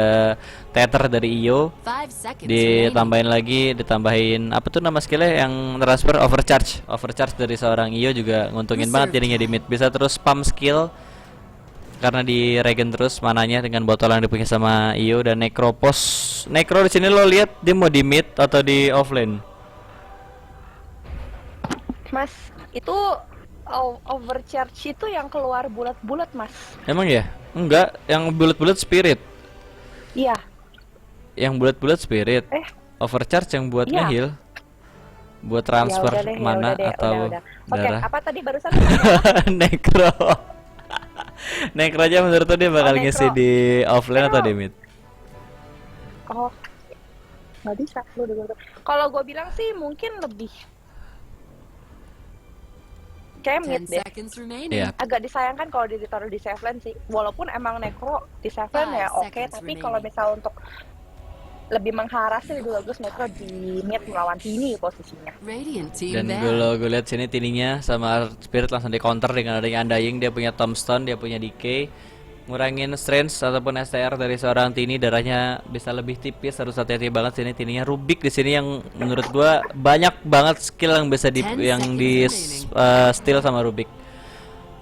tether dari Iyo, 5 seconds remaining. ditambahin apa tuh nama skillnya yang transfer, overcharge dari seorang Iyo juga nguntungin banget jadinya di mid, bisa terus spam skill karena di regen terus mananya dengan botol yang dipunya sama Iyo. Dan Necro di sini lo lihat dia mau di mid atau di offlane? Mas, itu overcharge itu yang keluar bulat-bulat, Mas. Emang ya? Enggak, yang bulat-bulat spirit. Iya. Yang bulat-bulat spirit. Overcharge yang buat Iya. nge-heal. Buat transfer Ya udah deh, ya mana udah deh, atau udah. Oke, darah. apa tadi barusan? Necro. Necro aja menurut lo dia bakal Necro. ngisi di offlane atau di mid? Oh, nggak bisa. Lu udah. Kalau gue bilang sih mungkin lebih kayak mid 10 deh. seconds remaining. Iya. Agak disayangkan kalau ditaruh di safe lane sih. Walaupun emang Necro di safe lane ya 5 oke, seconds tapi remaining. kalau misal untuk lebih mengharas sih lebih bagus Necro di mid melawan Tini posisinya. Radiant team Dan back. gue lihat sini tininya sama Spirit langsung di counter dengan adanya Undying. Dia punya Tombstone, dia punya Decay, ngurangin strength ataupun STR dari seorang Tini. Darahnya bisa lebih tipis, harus hati-hati banget sini tininya. Rubik di sini yang menurut gua banyak banget skill yang bisa 10 yang di seconds steal sama Rubik.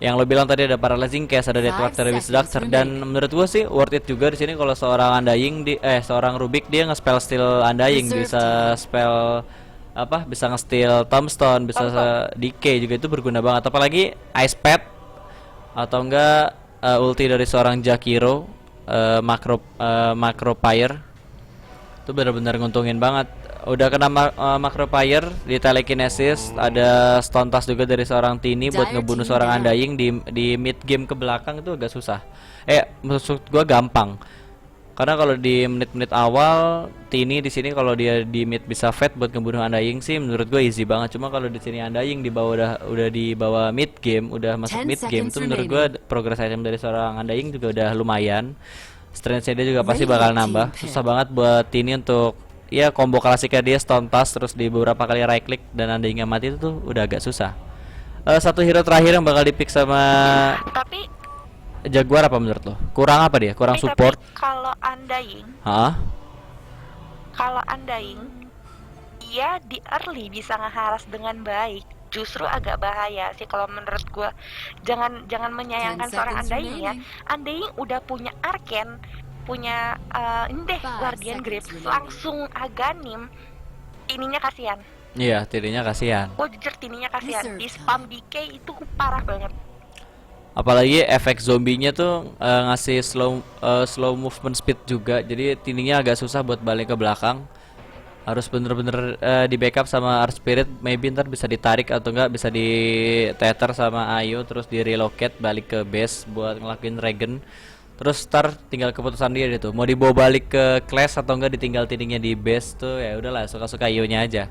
Yang lo bilang tadi ada Paralyzing Case, ada 5 Deathwatch, ada Witch seconds Doctor, dan remaining. menurut gua sih worth it juga di sini kalau seorang Undying seorang Rubik dia nge-spell steal Undying, Reserve bisa time. spell apa, bisa nge-steal Tombstone, bisa Tombstone. decay juga, itu berguna banget. Apalagi Ice Pad atau enggak ulti dari seorang Jakiro, Macro Fire, itu benar-benar nguntungin banget. Udah kena Macro Fire di telekinesis, ada Stone Touch juga dari seorang Tini buat Dire ngebunuh team seorang down. Undying di mid game ke belakang itu agak susah. Maksud gua gampang. Karena kalau di menit-menit awal Tini di sini kalau dia di mid bisa fed buat ngebunuh Undying sih menurut gue easy banget. Cuma kalau di sini Undying di bawah udah di bawah mid game, udah masuk 10 mid game seconds tuh menurut gue progress item dari seorang Undying juga udah lumayan. Strength-nya dia juga pasti bakal nambah. Susah banget buat Tini untuk ya combo klasiknya dia Stone Touch terus di beberapa kali right click dan Undying mati itu tuh udah agak susah. Satu hero terakhir yang bakal dipick sama Tapi Jaguar apa menurut lo? Kurang apa dia? Kurang support? kalau Undying, Hah? dia di early bisa ngeharas dengan baik. Justru agak bahaya sih kalau menurut gue. Jangan menyayangkan 10 seorang seconds Undying ya. remaining. Undying udah punya Arcane, punya ini deh 5 Guardian seconds Grapes, remaining. langsung Aghanim. Ininya kasihan. Iya, tirinya kasihan. Gue jujur Tininya kasihan. Reserve Di spam DK itu parah banget. Apalagi efek zombinya tuh ngasih slow movement speed juga. Jadi tininya agak susah buat balik ke belakang. Harus bener-bener di backup sama Earth Spirit. Maybe ntar bisa ditarik atau enggak bisa di tether sama Ayu terus di relocate balik ke base buat ngelakuin Regen. Terus ntar tinggal keputusan dia gitu. Mau dibawa balik ke class atau enggak ditinggal tiningnya di base tuh ya udahlah suka-suka Ayu-nya aja.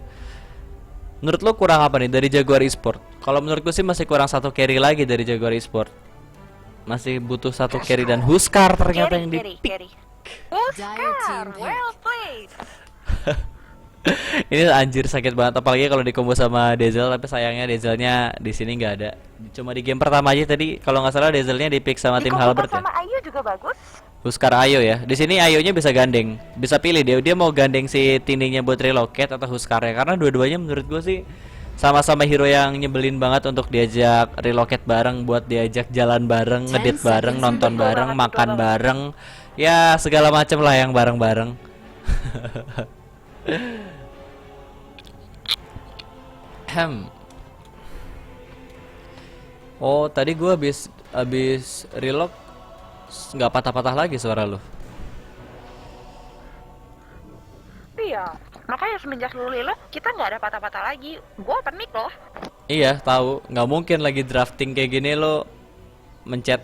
Menurut lo kurang apa nih dari Jaguar Esport? Kalau menurutku sih masih kurang satu carry lagi dari Jaguar Esport. Masih butuh satu carry dan Huskar ternyata yang di pick. Carry. Dire team pick. Well played. Ini anjir sakit banget apalagi kalau dikombo sama Dazzle, tapi sayangnya Dazzle-nya di sini nggak ada. Cuma di game pertama aja tadi kalau nggak salah Dazzle-nya di pick sama tim Halbert ya. sama Ayu juga bagus. Huskar Ayo ya. Di sini Ayonya bisa gandeng. Bisa pilih dia mau gandeng si Tininya buat relocate atau Huskarnya, karena dua-duanya menurut gue sih sama-sama hero yang nyebelin banget untuk diajak relocate bareng, buat diajak jalan bareng, 10 ngedit bareng, seconds nonton remaining. bareng, Betul makan banget. bareng. Ya, segala macem lah yang bareng-bareng. Oh, tadi gua habis reload nggak patah-patah lagi suara lu. Iya. Makanya semenjak lu lila kita nggak ada patah-patah lagi. Gue panik loh. Iya, tahu. Nggak mungkin lagi drafting kayak gini lo mencet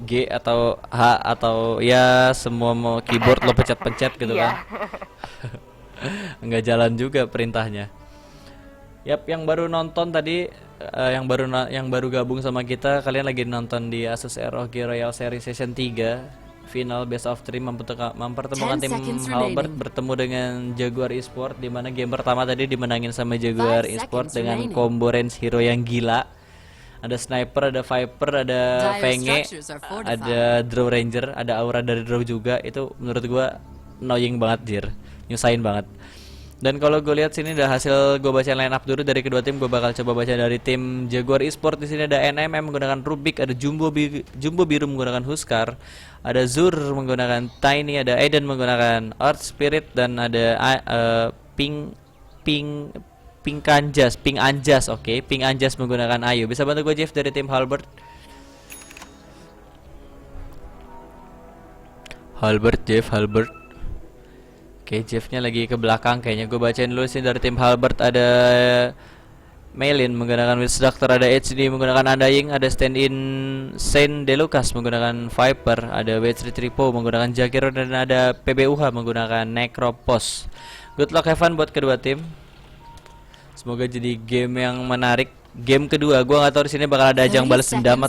G atau H atau ya semua mau keyboard lo pencet-pencet gitu Iya. kan. Nggak jalan juga perintahnya. Yap, yang baru nonton tadi yang baru gabung sama kita, kalian lagi nonton di Asus ROG Royal Series Season 3 Final Best of 3 mempertemukan 10 tim seconds Halbert remaining. bertemu dengan Jaguar Esport, di mana game pertama tadi dimenangin sama Jaguar 5 Esport seconds dengan remaining. combo range hero yang gila. Ada sniper, ada viper, ada Dire Fenge, structures are fortified. ada draw ranger, ada aura dari draw juga. Itu menurut gua annoying banget, jir, nyusahin banget. Dan kalau gue lihat sini udah hasil gue baca line up dulu dari kedua tim, gue bakal coba baca dari tim Jaguar Esport. Di sini ada NMM menggunakan Rubik, ada Jumbo Biru menggunakan Huskar, ada Zur menggunakan Tiny, ada Aiden menggunakan Earth Spirit, dan ada Pink Anjas, oke. Pink Anjas menggunakan Ayu. Bisa bantu gue Jeff dari tim Halbert? Halbert. Oke, Jeff-nya lagi ke belakang. Kayaknya gue bacain dulu sih dari tim Halbert. Ada Maylin menggunakan Witch Doctor, ada HD menggunakan Undying, ada stand in Saint Delucas menggunakan Viper, ada Witch Retripo menggunakan Jakiro, dan ada PBUH menggunakan Necropos. Good luck, have fun buat kedua tim. Semoga jadi game yang menarik. Game kedua, gua nggak tahu di sini bakal ada ajang balas dendam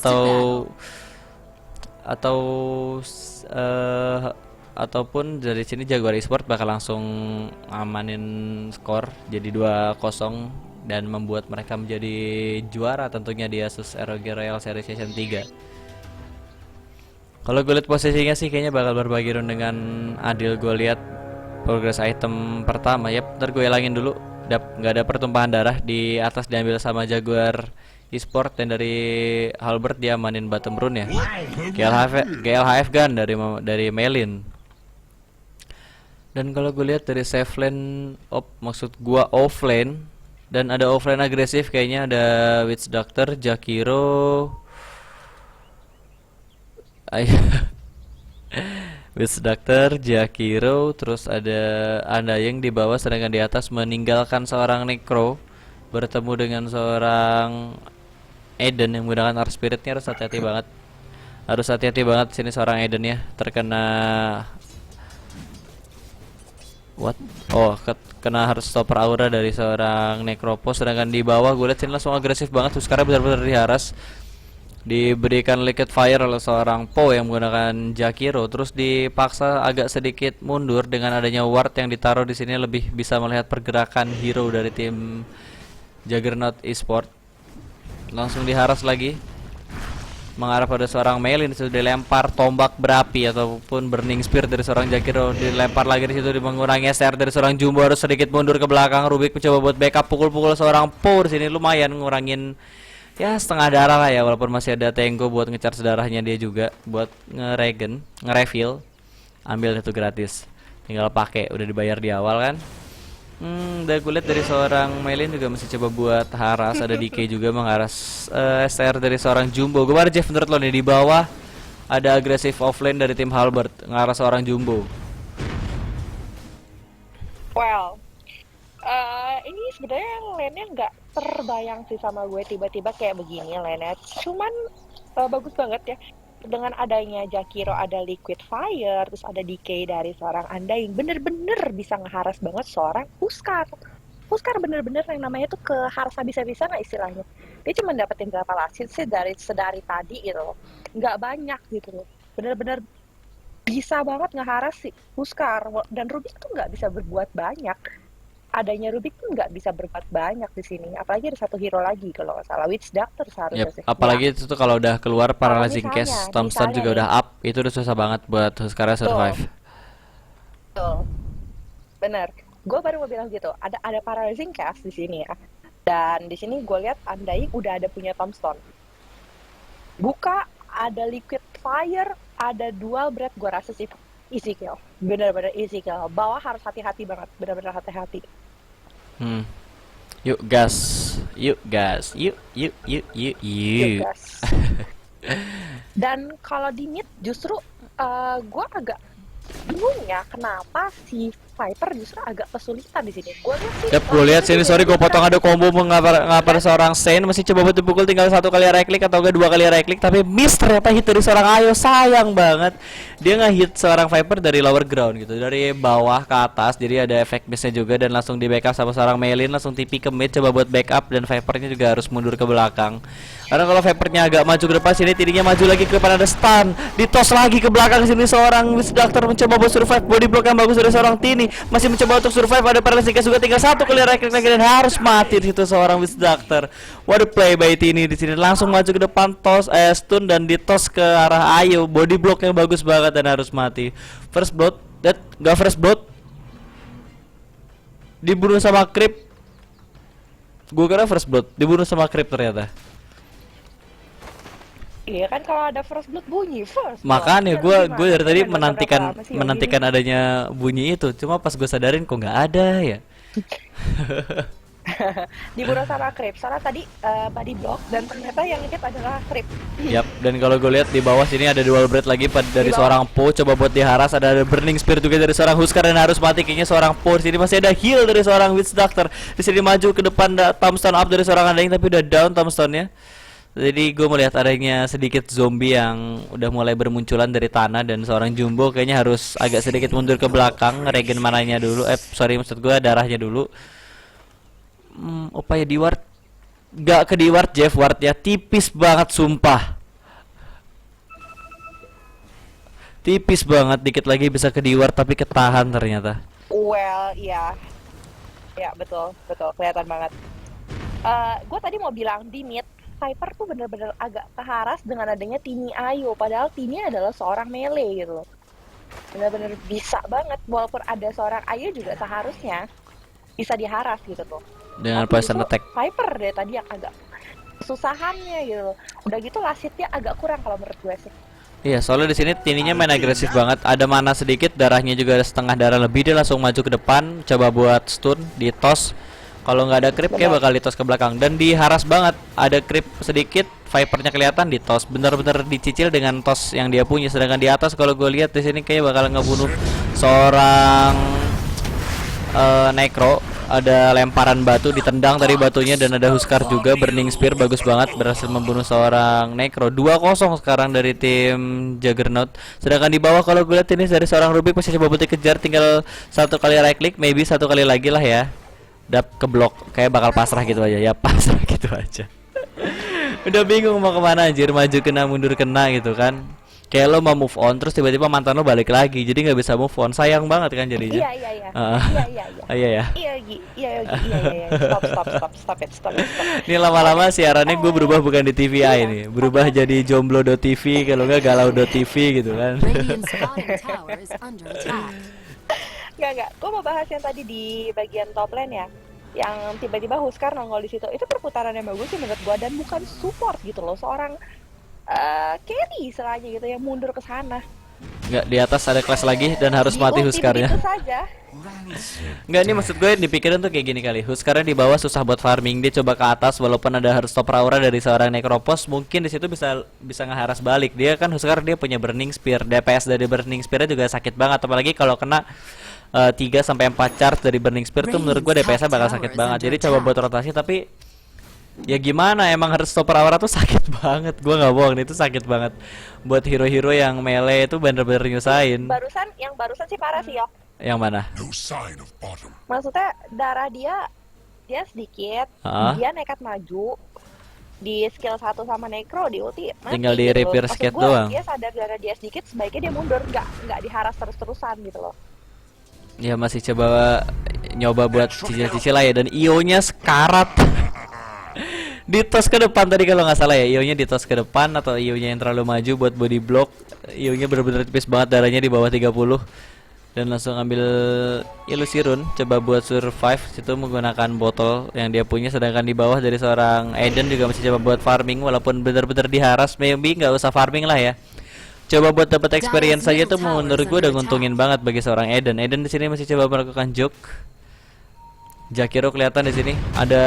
ataupun dari sini Jaguar Esport bakal langsung amanin skor jadi 2-0 dan membuat mereka menjadi juara tentunya di Asus ROG Royal Series Season 3. Kalau gue lihat posisinya sih kayaknya bakal berbagi round dengan adil. Gue lihat progress item pertama, yap, ntar gue hilangin dulu. Nggak ada pertumpahan darah. Di atas diambil sama Jaguar Esport, dan dari Halbert dia manin bottom rune ya. GLHF gun dari Maylin. Dan kalau gue lihat dari safe lane, maksud gua offlane, dan ada offlane agresif kayaknya, ada Witch Doctor, Jakiro, Witch Doctor, Jakiro, terus ada Undying di bawah, sedangkan di atas meninggalkan seorang Necro bertemu dengan seorang Eden yang menggunakan Arc Spiritnya. Harus hati-hati banget. Harus hati-hati banget sini seorang Eden ya, terkena kena harus stopper aura dari seorang Necropos. Sedangkan di bawah gue lihat sini langsung agresif banget tuh, sekarang benar-benar diharas. Diberikan liquid fire oleh seorang Po yang menggunakan Jakiro, terus dipaksa agak sedikit mundur dengan adanya ward yang ditaruh di sini, lebih bisa melihat pergerakan hero dari tim Juggernaut Esport. Langsung diharas lagi mengarah pada seorang Maylin, sudah dilempar tombak berapi ataupun burning spear dari seorang Jakiro, dilempar lagi di situ, mengurangi SR dari seorang Jumbo, harus sedikit mundur ke belakang. Rubik mencoba buat backup, pukul-pukul seorang Po di sini, lumayan ngurangin ya setengah darah lah ya, walaupun masih ada Tenggo buat ngecharge darahnya dia juga buat nge-regen, nge-refill. Ambil itu gratis, tinggal pakai, udah dibayar di awal kan. Udah gue lihat dari seorang Maylin juga masih coba buat haras, ada DK juga mengharas SR dari seorang Jumbo. Gimana Jeff menurut lo nih, di bawah ada agresif offlane dari tim Halbert ngaras seorang Jumbo? Well, ini sebenarnya lane-nya nggak terbayang sih sama gue, tiba-tiba kayak begini lane-nya. Cuman bagus banget ya. Dengan adanya Jakiro, ada liquid fire, terus ada DK dari seorang Undying, bener-bener bisa ngeharas banget seorang Huskar. Huskar bener-bener yang namanya tuh keharas habis-habisan lah istilahnya. Dia cuma dapetin berapa lasit sih sedari tadi gitu, nggak banyak gitu loh. Bener-bener bisa banget ngeharas si Huskar, dan Rubik tuh nggak bisa berbuat banyak. Adanya Rubik pun nggak bisa berbuat banyak di sini, apalagi ada satu hero lagi kalau nggak salah, Witch Doctor seharusnya sih. Apalagi itu tuh kalau udah keluar paralyzing cast, Tombstone juga udah up, itu udah susah banget buat Huskar survive. Betul, bener. Gue baru mau bilang gitu, ada paralyzing cast di sini ya, dan di sini gue lihat Undying udah ada punya Tombstone. Buka, ada liquid fire, ada dual breath, gue rasa sih easy kill, bener-bener easy kill. Bawah harus hati-hati banget, bener-bener hati-hati. Yuk gas, yuk gas, yuk gas. Dan kalau di mid justru gue agak bingung ya, kenapa si Viper justru agak kesulitan di sini. Gue lihat sini, sorry gue potong, ada combo mengapar seorang Saint, masih coba buat dipukul, tinggal 1 kali right click atau enggak 2 kali right click, tapi miss ternyata hit dari seorang Ayo, sayang banget. Dia nge-hit seorang Viper dari lower ground gitu, dari bawah ke atas, jadi ada efek missnya juga, dan langsung di backup sama seorang Maylin, langsung TP ke mid coba buat backup, dan Vipernya juga harus mundur ke belakang. Karena kalau Vipernya agak maju ke depan, sini tidinya maju lagi ke depan, ada stun, ditos lagi ke belakang sini seorang Witch Doctor mencoba buat survive, body block yang bagus dari seorang Tini, masih mencoba untuk survive, ada paralysis juga, tinggal 1 kali right click lagi dan harus mati di situ seorang Witch Doctor. What a play by Tini di sini, langsung maju ke depan, tos stun dan ditos ke arah Ayo, body block yang bagus banget dan harus mati. First blood, gak first blood, dibunuh sama creep. Gue kira first blood, dibunuh sama creep ternyata. Iya kan, kalau ada first blood bunyi first. Makanya gue dari tadi menantikan adanya bunyi itu, cuma pas gue sadarin kok nggak ada ya. Dibunuh sama creep. Soalnya tadi body block dan ternyata yang hit adalah creep. Yap, dan kalau gue lihat di bawah sini ada dual blade lagi dari Di bawah. seorang Po, coba buat diharas, ada burning spear juga dari seorang Huskar dan harus mati kayaknya seorang Po. Di sini masih ada heal dari seorang Witch Doctor. Di sini maju ke depan tombstone up dari seorang Undying tapi udah down tombstone-nya. Jadi gue melihat adanya sedikit zombie yang udah mulai bermunculan dari tanah dan seorang Jumbo kayaknya harus agak sedikit mundur ke belakang, regen mananya dulu. Sorry maksud gue darahnya dulu. Upaya di ward gak ke di ward Jeff, wardnya tipis banget sumpah. Tipis banget, dikit lagi bisa ke di ward tapi ketahan ternyata. Well, iya. Ya, betul, betul. Kelihatan banget. Gue tadi mau bilang di mid, Viper tuh bener-bener agak keharas dengan adanya Tini Ayo. Padahal Tini adalah seorang melee gitu loh. Bener-bener bisa banget. Walaupun ada seorang Ayo juga seharusnya bisa diharas gitu tuh. Dengan Tapi poison itu attack. Viper deh tadi yang agak kesusahannya gitu loh. Udah gitu lasitnya agak kurang kalau menurut gue sih. Iya, soalnya di sini Tininya main agresif banget. Ada mana sedikit, darahnya juga ada setengah darah lebih. Dia langsung maju ke depan, coba buat stun, di toss. Kalau nggak ada creep kayak bakal di toss ke belakang dan diharas banget. Ada creep sedikit, Vipernya kelihatan di toss. Bener-bener dicicil dengan toss yang dia punya. Sedangkan di atas kalau gue lihat di sini kayak bakal ngebunuh seorang Necro. Ada lemparan batu, ditendang dari batunya dan ada Huskar juga, burning spear bagus banget berhasil membunuh seorang Necro. 2-0 sekarang dari tim Juggernaut. Sedangkan di bawah kalau gue lihat ini dari seorang Rubik masih coba buat dikejar, tinggal satu kali right click, maybe satu kali lagi lah ya. Dap ke blok, kayak bakal pasrah gitu aja. Ya pasrah gitu aja. Udah bingung mau kemana anjir, maju kena mundur kena gitu kan. Kayak lo mau move on terus tiba-tiba mantan lo balik lagi, jadi nggak bisa move on, sayang banget kan jadinya. Iya, iya, iya. Ah. Iya, iya, iya. Iya ya. Iya, Gi. Iya, Gi. Iya, iya, iya. Stop it. Ini lama-lama siarannya gue berubah bukan di TVI nih, berubah jadi jomblo.tv kalau nggak galau.tv gitu kan. Radiant's bottom tower is under attack. Enggak. Gue mau bahas yang tadi di bagian top lane ya. Yang tiba-tiba Huskar nongol di situ. Itu perputaran yang bagus sih menurut gue dan bukan support gitu loh. Seorang carry istilahnya gitu yang mundur ke sana. Nggak, di atas ada kelas lagi dan harus mati Ulti Huskarnya. begitu saja. Nggak, ini maksud gue dipikirin tuh kayak gini kali. Huskarnya di bawah susah buat farming, dia coba ke atas walaupun ada harus stop aura dari seorang Necropos, mungkin di situ bisa ngeharas balik. Dia kan Huskar dia punya burning spear, DPS dari burning spear juga sakit banget apalagi kalau kena 3 sampai 4 charge dari burning spear tuh menurut gue DPS-nya bakal sakit banget. Jadi coba buat rotasi tapi ya gimana, emang harus stopper aura tuh sakit banget. Gua nggak bohong, itu sakit banget. Buat hero-hero yang melee itu bener-bener nyusahin. Yang barusan sih parah sih, Yok. Yang mana? No sign of bottom. Maksudnya darah dia sedikit, Ah. dia nekat maju di skill 1 sama Necro di ulti mati Tinggal di gitu loh. repair Maksud skate gua, doang. Dia sadar darah dia sedikit, sebaiknya dia mundur, nggak diharas terus-terusan gitu loh. Ya masih coba nyoba buat cicil-cicil lah ya. Dan IO-nya sekarat. Ditos ke depan tadi kalau nggak salah ya, IO-nya ditos ke depan atau IO-nya yang terlalu maju buat body block. IO-nya bener-bener tipis banget, darahnya di bawah 30 dan langsung ambil ilusi rune, coba buat survive situ menggunakan botol yang dia punya. Sedangkan di bawah dari seorang Eden juga masih coba buat farming walaupun bener-bener diharas, maybe nggak usah farming lah ya. Coba buat dapat experience saja tuh menurut gue udah nguntungin banget bagi seorang Eden. Eden di sini masih coba melakukan joke. Jakiro kelihatan di sini ada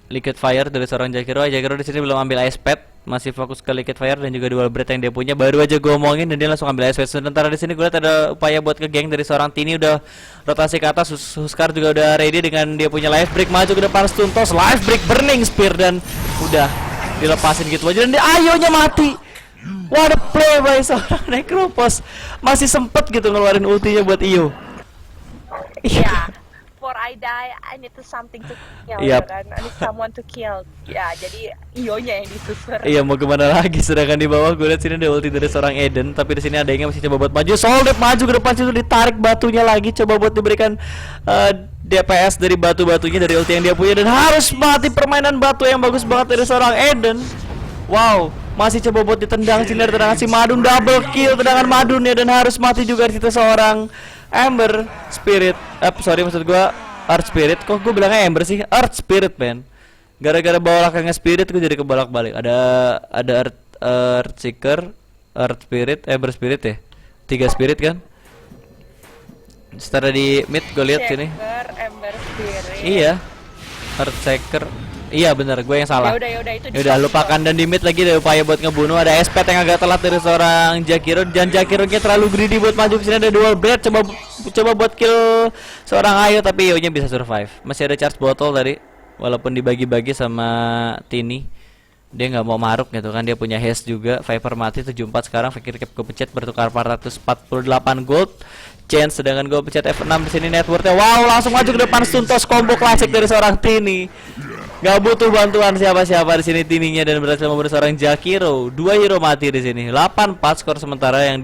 liquid fire dari seorang Jakiro. Jakiro di sini belum ambil ice pad, masih fokus ke liquid fire dan juga dual breath yang dia punya. Baru aja gue omongin dan dia langsung ambil ice pad. Sementara di sini gue lihat ada upaya buat ke geng dari seorang Tini, udah rotasi ke atas. Huskar juga udah ready dengan dia punya life break, maju ke depan stun toss, life break, burning spear dan udah dilepasin gitu aja dan dia ayonya mati. What a play by seorang Necropos. Masih sempet gitu ngeluarin ultinya buat Iyo. Iya. Before I die, I need to something to kill. Yap. Kan? I need someone to kill. Ya, jadi Ionya yang disusur. Iya, mau gimana lagi, sedangkan di bawah gue lihat sini ada ulti dari seorang Eden, tapi di sini ada yang masih coba buat maju. Soldet maju ke depan situ, ditarik batunya lagi, coba buat diberikan DPS dari batu-batunya dari ulti yang dia punya dan harus mati. Permainan batu yang bagus banget dari seorang Eden. Wow, masih coba buat ditendang sini dari tendangan si Madun, double kill tendangan Madun ya, dan harus mati juga di situ seorang Ember Spirit. Sorry maksud gua Earth Spirit. Kok gua bilangnya Ember sih? Earth Spirit, man. Gara-gara bawa belakangnya Spirit gua jadi kebolak-balik. Ada Earth Seeker, Earth Spirit, Ember Spirit ya. 3 spirit kan? Setelah di mid gua lihat sini. Ember Spirit. Iya. Earthshaker. Iya bener, gue yang salah. Ya udah itu. Ya udah lupakan, dan di mid lagi ada upaya buat ngebunuh. Ada Espet yang agak telat dari seorang Jakiro, dan Jakiro-nya terlalu greedy buat maju ke sini. Ada dual blade, coba buat kill seorang Ayo, tapi Io-nya bisa survive. Masih ada charge bottle tadi, walaupun dibagi-bagi sama Tini. Dia nggak mau maruk gitu kan, dia punya haste juga. Viper mati 74 sekarang. Fakir cap kepencet bertukar 448 gold. Chance, sedangkan gue pencet F6 di sini networknya. Wow, langsung maju ke depan, stuntos combo klasik dari seorang Tini. Gak butuh bantuan siapa-siapa di sini. Tininya dan berhasil membunuh seorang Jakiro. 2 hero mati di sini. 8-4 skor sementara yang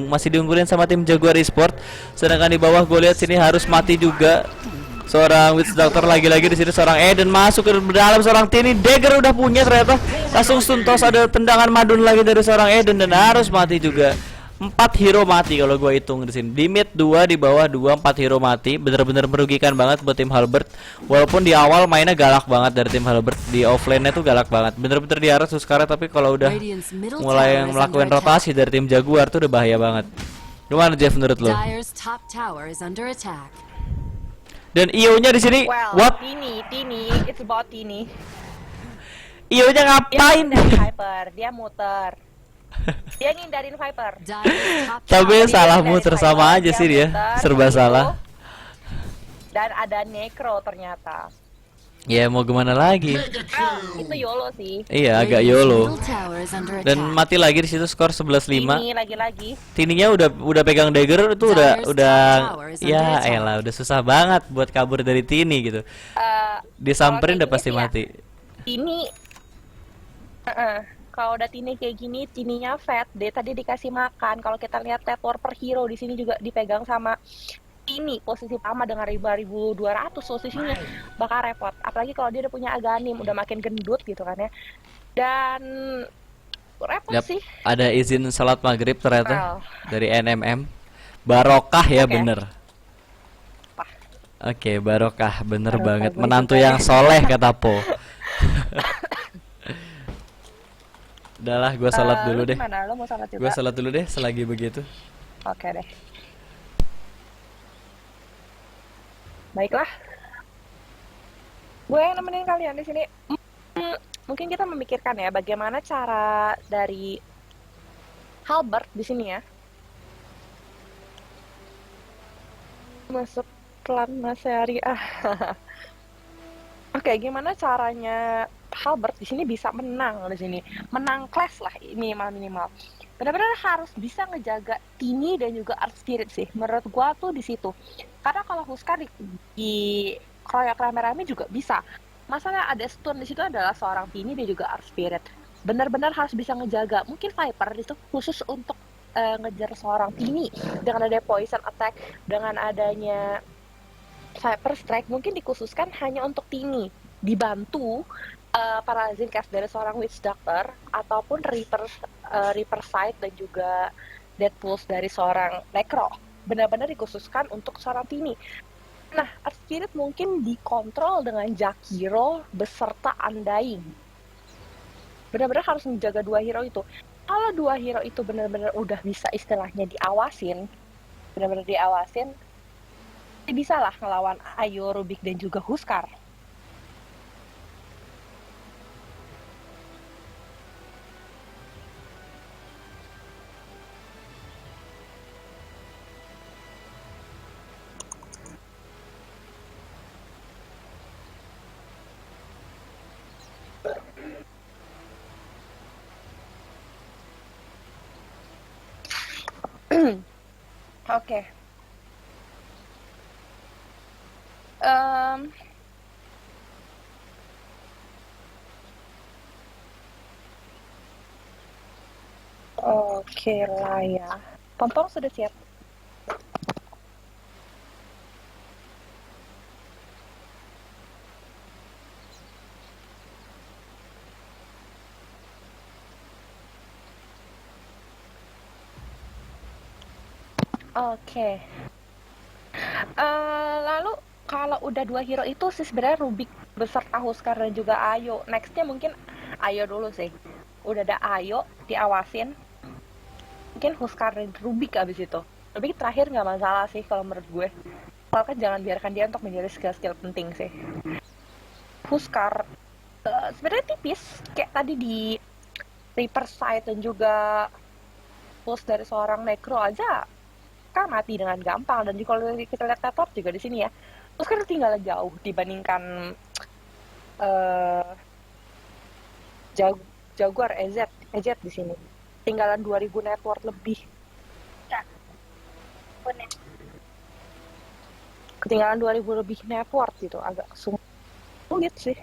masih diunggulin sama tim Jaguar Esport. Sedangkan di bawah gue lihat sini harus mati juga seorang Witch Doctor. Lagi-lagi di sini seorang Eden masuk ke dalam seorang Tini. Dagger udah punya ternyata. Langsung stuntos, ada tendangan madun lagi dari seorang Eden dan harus mati juga. 4 hero mati kalau gue hitung di sini. Di mid 2, di bawah 2, 4 hero mati. Bener-bener merugikan banget buat tim Halberd. Walaupun di awal mainnya galak banget dari tim Halberd, di offlane-nya tuh galak banget. Bener-bener diarah sekarang, tapi kalau udah Radiant's middle mulai tower is melakukan under attack. rotasi dari tim Jaguar tuh udah bahaya banget. Gimana Jeff menurut lo? Dire's top tower is under attack. Dan Io-nya di sini, Well, what? Tini, it's about Tini. Io-nya Dia ngapain? ngindarin Viper, dia muter. Dia ngindarin Viper. Dire's top Tapi tower. salah Dia muter ngindarin sama Viper, aja sih dia, muter, serba begitu. salah. Dan ada Necro ternyata. Ya mau gimana lagi? Itu YOLO sih. Iya, agak Radiant's YOLO. middle tower is under Dan attack. mati lagi di situ, skor 11-5. Tini lagi-lagi. Tininya udah pegang dagger itu udah Dyer's udah top tower is under ya attack. elah udah susah banget buat kabur dari Tini gitu. Disamperin udah kalau kayak pasti gini sih mati. Tini, kalau udah Tini kayak gini, Tininya fat. Dia tadi dikasih makan. Kalau kita lihat network per hero di sini juga dipegang sama Tini, posisi sama dengan 5.200 posisinya, bakal repot. Apalagi kalau dia udah punya Aghanim, udah makin gendut gitu kan ya. Dan repot Yap, sih. ada izin salat maghrib ternyata Well. dari NMM. Barokah ya Oke. bener. Wah. Oke, barokah bener Barokah banget. gue Menantu juga yang ya. soleh kata Po. Udahlah, gue salat dulu Lu deh. Gimana? Lu mau salat juga? Gue salat dulu deh selagi begitu. Oke deh. Baiklah. Gue yang nemenin kalian di sini. Mungkin kita memikirkan ya bagaimana cara dari Halberd di sini ya. Masuk pelatnas syariah. Oke, gimana caranya Halberd di sini bisa menang di sini? Menang clash lah minimal. Benar-benar harus bisa ngejaga Tini dan juga Art Spirit sih. Menurut gua tuh di situ. Karena kalau Huskar di kroyak rame-rame juga bisa. Masalah ada stun di situ adalah seorang Tini dan juga Art Spirit. Benar-benar harus bisa ngejaga. Mungkin Viper itu khusus untuk ngejar seorang Tini dengan ada poison attack, dengan adanya Viper Strike mungkin dikhususkan hanya untuk Tini, dibantu Parazin Cast dari seorang Witch Doctor ataupun Reaper Sight dan juga Dead Pulse dari seorang Necro. Benar-benar dikhususkan untuk seorang Tini. Nah, Earth Spirit mungkin dikontrol dengan Jakiro beserta Undying. Benar-benar harus menjaga 2 hero itu. Kalau 2 hero itu benar-benar udah bisa istilahnya diawasin, benar-benar diawasin, bisa lah ngelawan Ayo, Rubik, dan juga Huskar. Oke. Oke lah ya. Pompong sudah siap. Oke. Lalu kalau udah 2 hero itu sih sebenarnya Rubik beserta Huskar dan juga Ayo. Nextnya mungkin Ayo dulu sih. Udah ada Ayo diawasin. Mungkin Huskar dan Rubik abis itu. Rubik terakhir nggak masalah sih kalau menurut gue. Kalau kan jangan biarkan dia untuk menjadi skill-skill penting sih. Huskar sebenarnya tipis kayak tadi di Reaper Side dan juga pulse dari seorang Necro aja kan mati dengan gampang. Dan kalau kita lihat tetap juga di sini ya, Huskar tinggal jauh dibandingkan eh Jaguar EZ di sini. Tinggalan 2000 network lebih. Ya, bener. Ketinggalan 2000 lebih network gitu, agak sulit sih.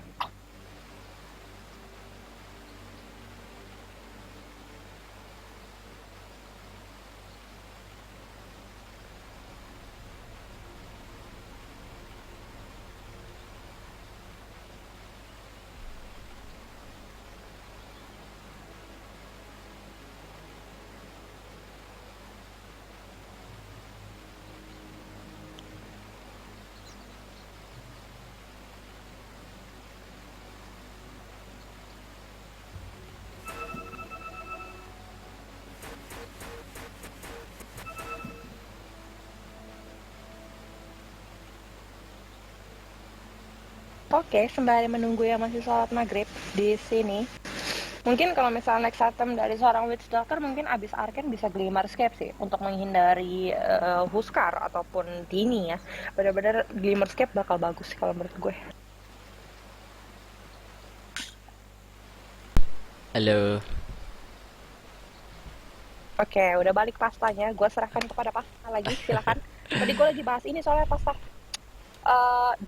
Oke, sembari menunggu yang masih sholat maghrib di sini, mungkin kalau misalnya next item dari seorang Witch Doctor mungkin abis Arken bisa Glimmerscape sih untuk menghindari Huskar ataupun Tini ya. Bener-bener Glimmerscape bakal bagus sih kalau menurut gue. Halo. Oke, udah balik pastanya. Gue serahkan kepada pasta lagi, silakan. Tadi gue lagi bahas ini soalnya pasta.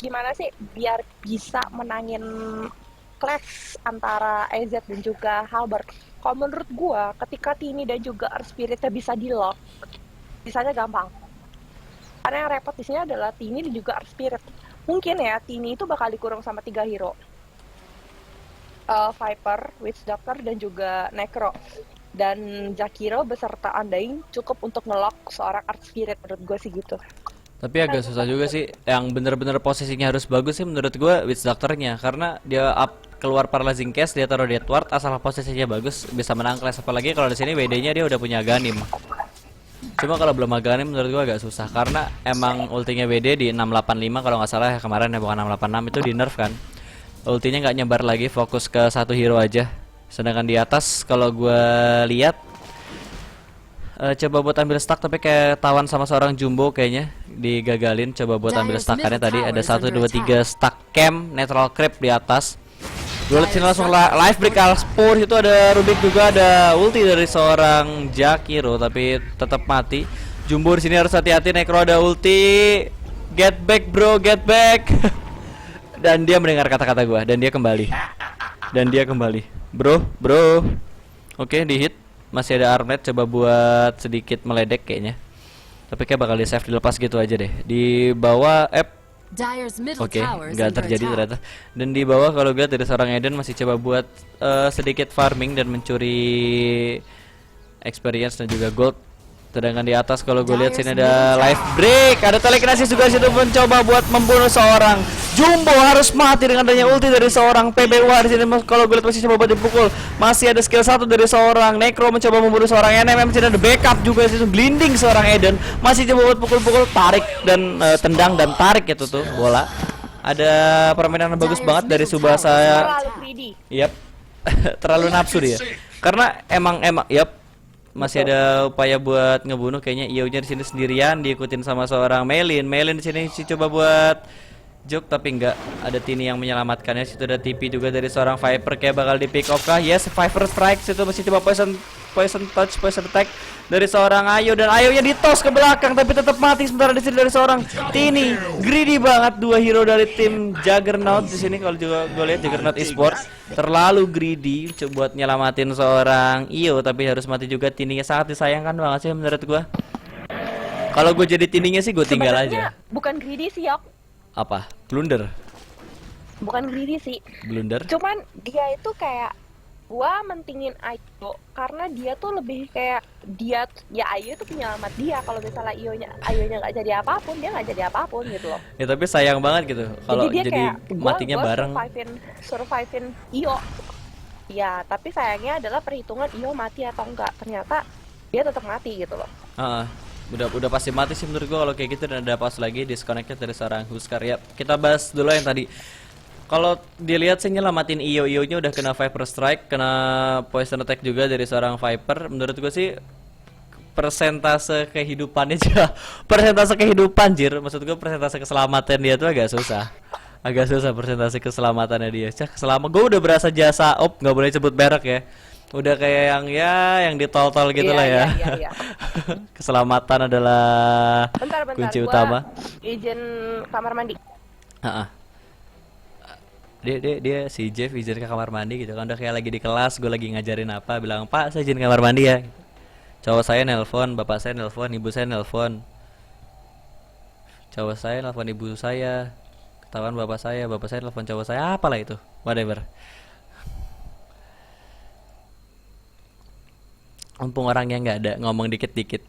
Gimana sih biar bisa menangin clash antara EZ dan juga Halberd. Kalau menurut gue, ketika Tini dan juga Earth Spirit-nya bisa di-lock, bisanya gampang. Karena yang repot di sini adalah Tini dan juga Earth Spirit. Mungkin ya, Tini itu bakal dikurung sama 3 hero. Viper, Witch Doctor, dan juga Necro. Dan Jakiro beserta Undying cukup untuk nge-lock seorang Earth Spirit, menurut gue sih gitu. Tapi agak susah juga sih. Yang bener-bener posisinya harus bagus sih menurut gue Witch Doctor-nya, karena dia up keluar paralyzing cast, dia taruh death ward, asal posisinya bagus bisa menang clash. Apalagi kalau di sini WD-nya dia udah punya Ganim. Cuma kalau belum Ganim menurut gue agak susah, karena emang ultinya WD di 685 kalau nggak salah ya kemarin ya, bukan 686, itu di nerf kan. Ultinya nggak nyebar lagi, fokus ke satu hero aja. Sedangkan di atas kalau gue lihat coba buat ambil stack tapi kayak tawan sama seorang Jumbo kayaknya digagalin. Coba buat ambil stackannya tadi ada 1 2 3 stack camp neutral creep di atas. Gue liat sini langsung live break Alspur, itu ada Rubik juga, ada ulti dari seorang Jakiro tapi tetap mati. Jumbo di sini harus hati-hati, Necro ada ulti. Get back bro, get back. Dan dia mendengar kata-kata gua dan dia kembali. Dan dia kembali. Bro. Oke, di hit. Masih ada Armlet, coba buat sedikit meledek kayaknya. Tapi kayak bakal di save dilepas gitu aja deh. Di bawah Dire's middle Oke, tower is nggak under terjadi attack. ternyata. Dan di bawah kalau gue dari seorang Eden masih coba buat sedikit farming dan mencuri experience dan juga gold. Sedangkan di atas kalau gue lihat sini ada life break, ada telekinesis juga situ mencoba buat membunuh seorang Jumbo, harus mati dengan adanya ulti dari seorang PBWA di sini. Kalau gue lihat masih coba buat dipukul, masih ada skill 1 dari seorang Necro mencoba membunuh seorang NMM. Sini ada backup juga situ, blinding seorang Eden, masih coba buat pukul-pukul, tarik dan tendang dan tarik itu tuh bola. Ada permainan yang bagus banget dari Subasa. Terlalu greedy. Yap. Terlalu nafsu dia. Karena emang masih ada upaya buat ngebunuh kayaknya. Io-nya di sini sendirian diikutin sama seorang Melin. Melin di sini sih coba buat joke tapi enggak, ada Tini yang menyelamatkannya. Situ ada TP juga dari seorang Viper, kayak bakal di pick off kah? Yes, Viper strike situ masih coba poison touch, poison attack dari seorang Ayo, dan Ayo-nya ditos ke belakang tapi tetap mati. Sementara di sini dari seorang Tini, greedy banget dua hero dari tim Juggernaut di sini. Kalau juga gue lihat Juggernaut Esports terlalu greedy coba buat nyelamatin seorang Io, tapi harus mati juga. Tininya sangat disayangkan banget sih menurut gue. Kalau gue jadi Tininya sih gue tinggal Sebenarnya aja. bukan greedy sih, Yok. Apa? Blunder? Bukan greedy sih. Blunder? Cuman dia itu kayak gua mentingin Ayo karena dia tuh lebih kayak dia ya Ayo itu penyelamat dia. Kalau misalnya Ayonya nggak jadi apapun, dia nggak jadi apapun gitu loh. Ya tapi sayang banget gitu kalau Dia jadi kayak matinya gua bareng. survivein Iyo. Ya, tapi sayangnya adalah perhitungan Iyo mati atau enggak. Ternyata dia tetap mati gitu loh. Udah pasti mati sih menurut gua kalau kayak gitu. Dan ada pas lagi disconnected dari seorang Huskar. Ya, kita bahas dulu yang tadi. Kalau dilihat sih nyelamatin Io-nya udah kena Viper Strike, kena Poison Attack juga dari seorang Viper. Menurut gue sih persentase kehidupannya juga persentase kehidupan jir. Maksud gue persentase keselamatan dia tuh agak susah. Agak susah persentase keselamatannya dia. Cah, selama gue udah berasa jasa op, nggak boleh sebut merek ya. Udah kayak yang ya yang ditol-tol gitu Iya, lah iya, ya. iya, iya. Keselamatan adalah Bentar, kunci gua utama. izin kamar mandi. Heeh. Dia si Jeff izin ke kamar mandi gitu kan, udah kayak lagi di kelas gue lagi ngajarin apa, bilang pak saya izin kamar mandi ya, cowok saya nelpon, bapak saya nelpon, ibu saya nelpon, cowok saya nelpon ibu saya, ketahuan bapak saya nelpon cowok saya, apalah itu, whatever. Mumpung orang yang nggak ada ngomong dikit-dikit.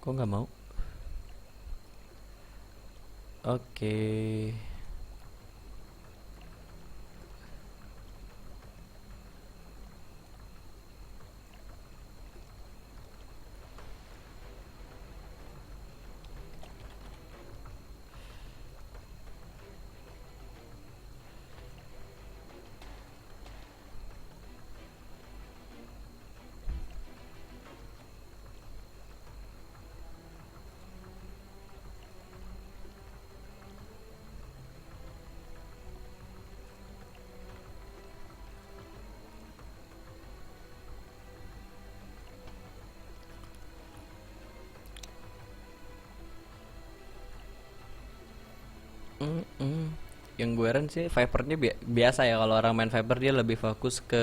Kok nggak mau? Oke. Mm-mm. Yang gue heran sih Vipernya biasa ya, kalau orang main Viper dia lebih fokus ke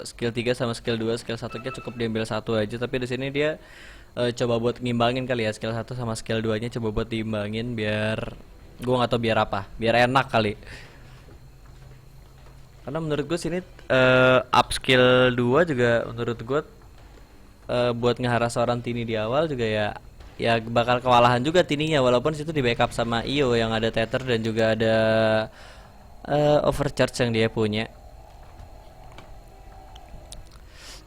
skill 3 sama skill 2, skill satunya cukup diambil satu aja, tapi di sini dia coba buat ngimbangin kali ya, skill satu sama skill 2-nya coba buat diimbangin biar gue nggak tahu biar apa, biar enak kali. Karena menurut gue sini up skill 2 juga menurut gue buat ngeharas orang Tini di awal juga ya, ya bakal kewalahan juga Tininya, walaupun situ di backup sama Io yang ada tether dan juga ada overcharge yang dia punya.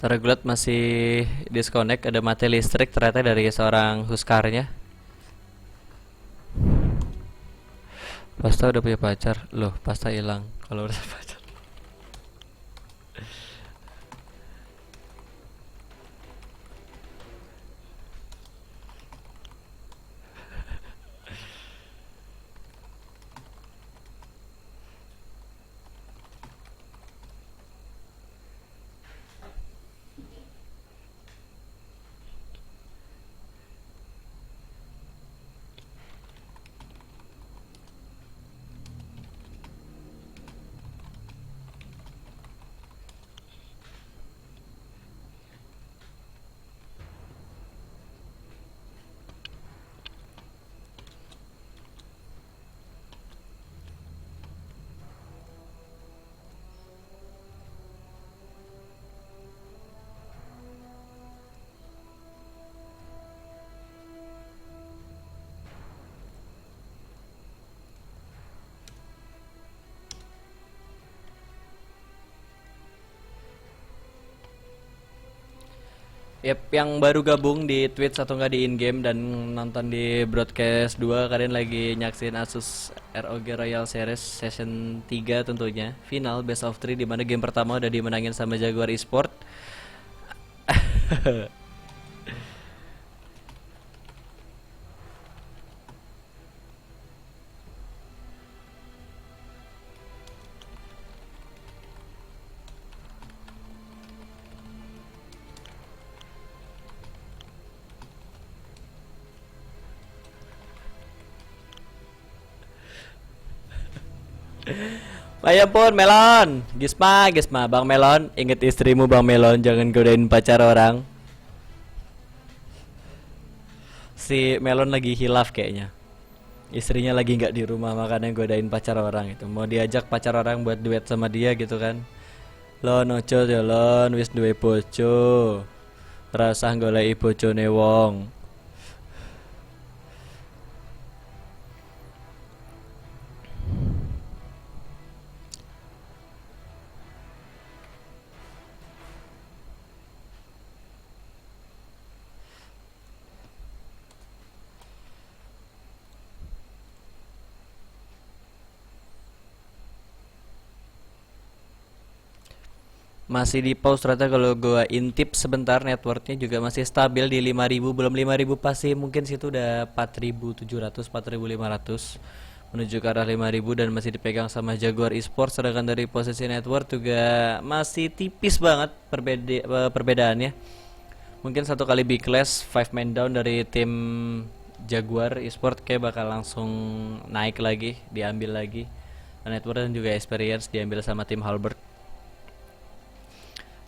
Regulat masih disconnect, ada mati listrik ternyata dari seorang Huskarnya. Pasta udah punya pacar loh, Pasta hilang kalau udah pacar. Yap, yang baru gabung di Twitch atau nggak di in-game dan nonton di broadcast 2, kalian lagi nyaksin Asus ROG Royal Series Session 3 tentunya. Final Best of 3 di mana game pertama udah dimenangin sama Jaguar Esport. Ayo pun Melon, Gisma, Gisma, Bang Melon, inget istrimu Bang Melon, jangan godain pacar orang. Si Melon lagi hilaf kayaknya. Istrinya lagi nggak di rumah makanya godain pacar orang itu. Mau diajak pacar orang buat duet sama dia gitu kan. Lon ojo ya lon, wis duwe bojo. Rasah goleki bojone wong. Masih di pause ternyata. Kalau gua intip sebentar, networknya juga masih stabil di 5.000, belum 5.000 pasti, mungkin situ udah 4.700, 4.500 menuju ke arah 5.000 dan masih dipegang sama Jaguar Esports. Sedangkan dari posisi network juga masih tipis banget perbedaannya. Mungkin satu kali big clash 5 man down dari tim Jaguar Esports kayak bakal langsung naik lagi, diambil lagi. Network dan juga experience diambil sama tim Halberd.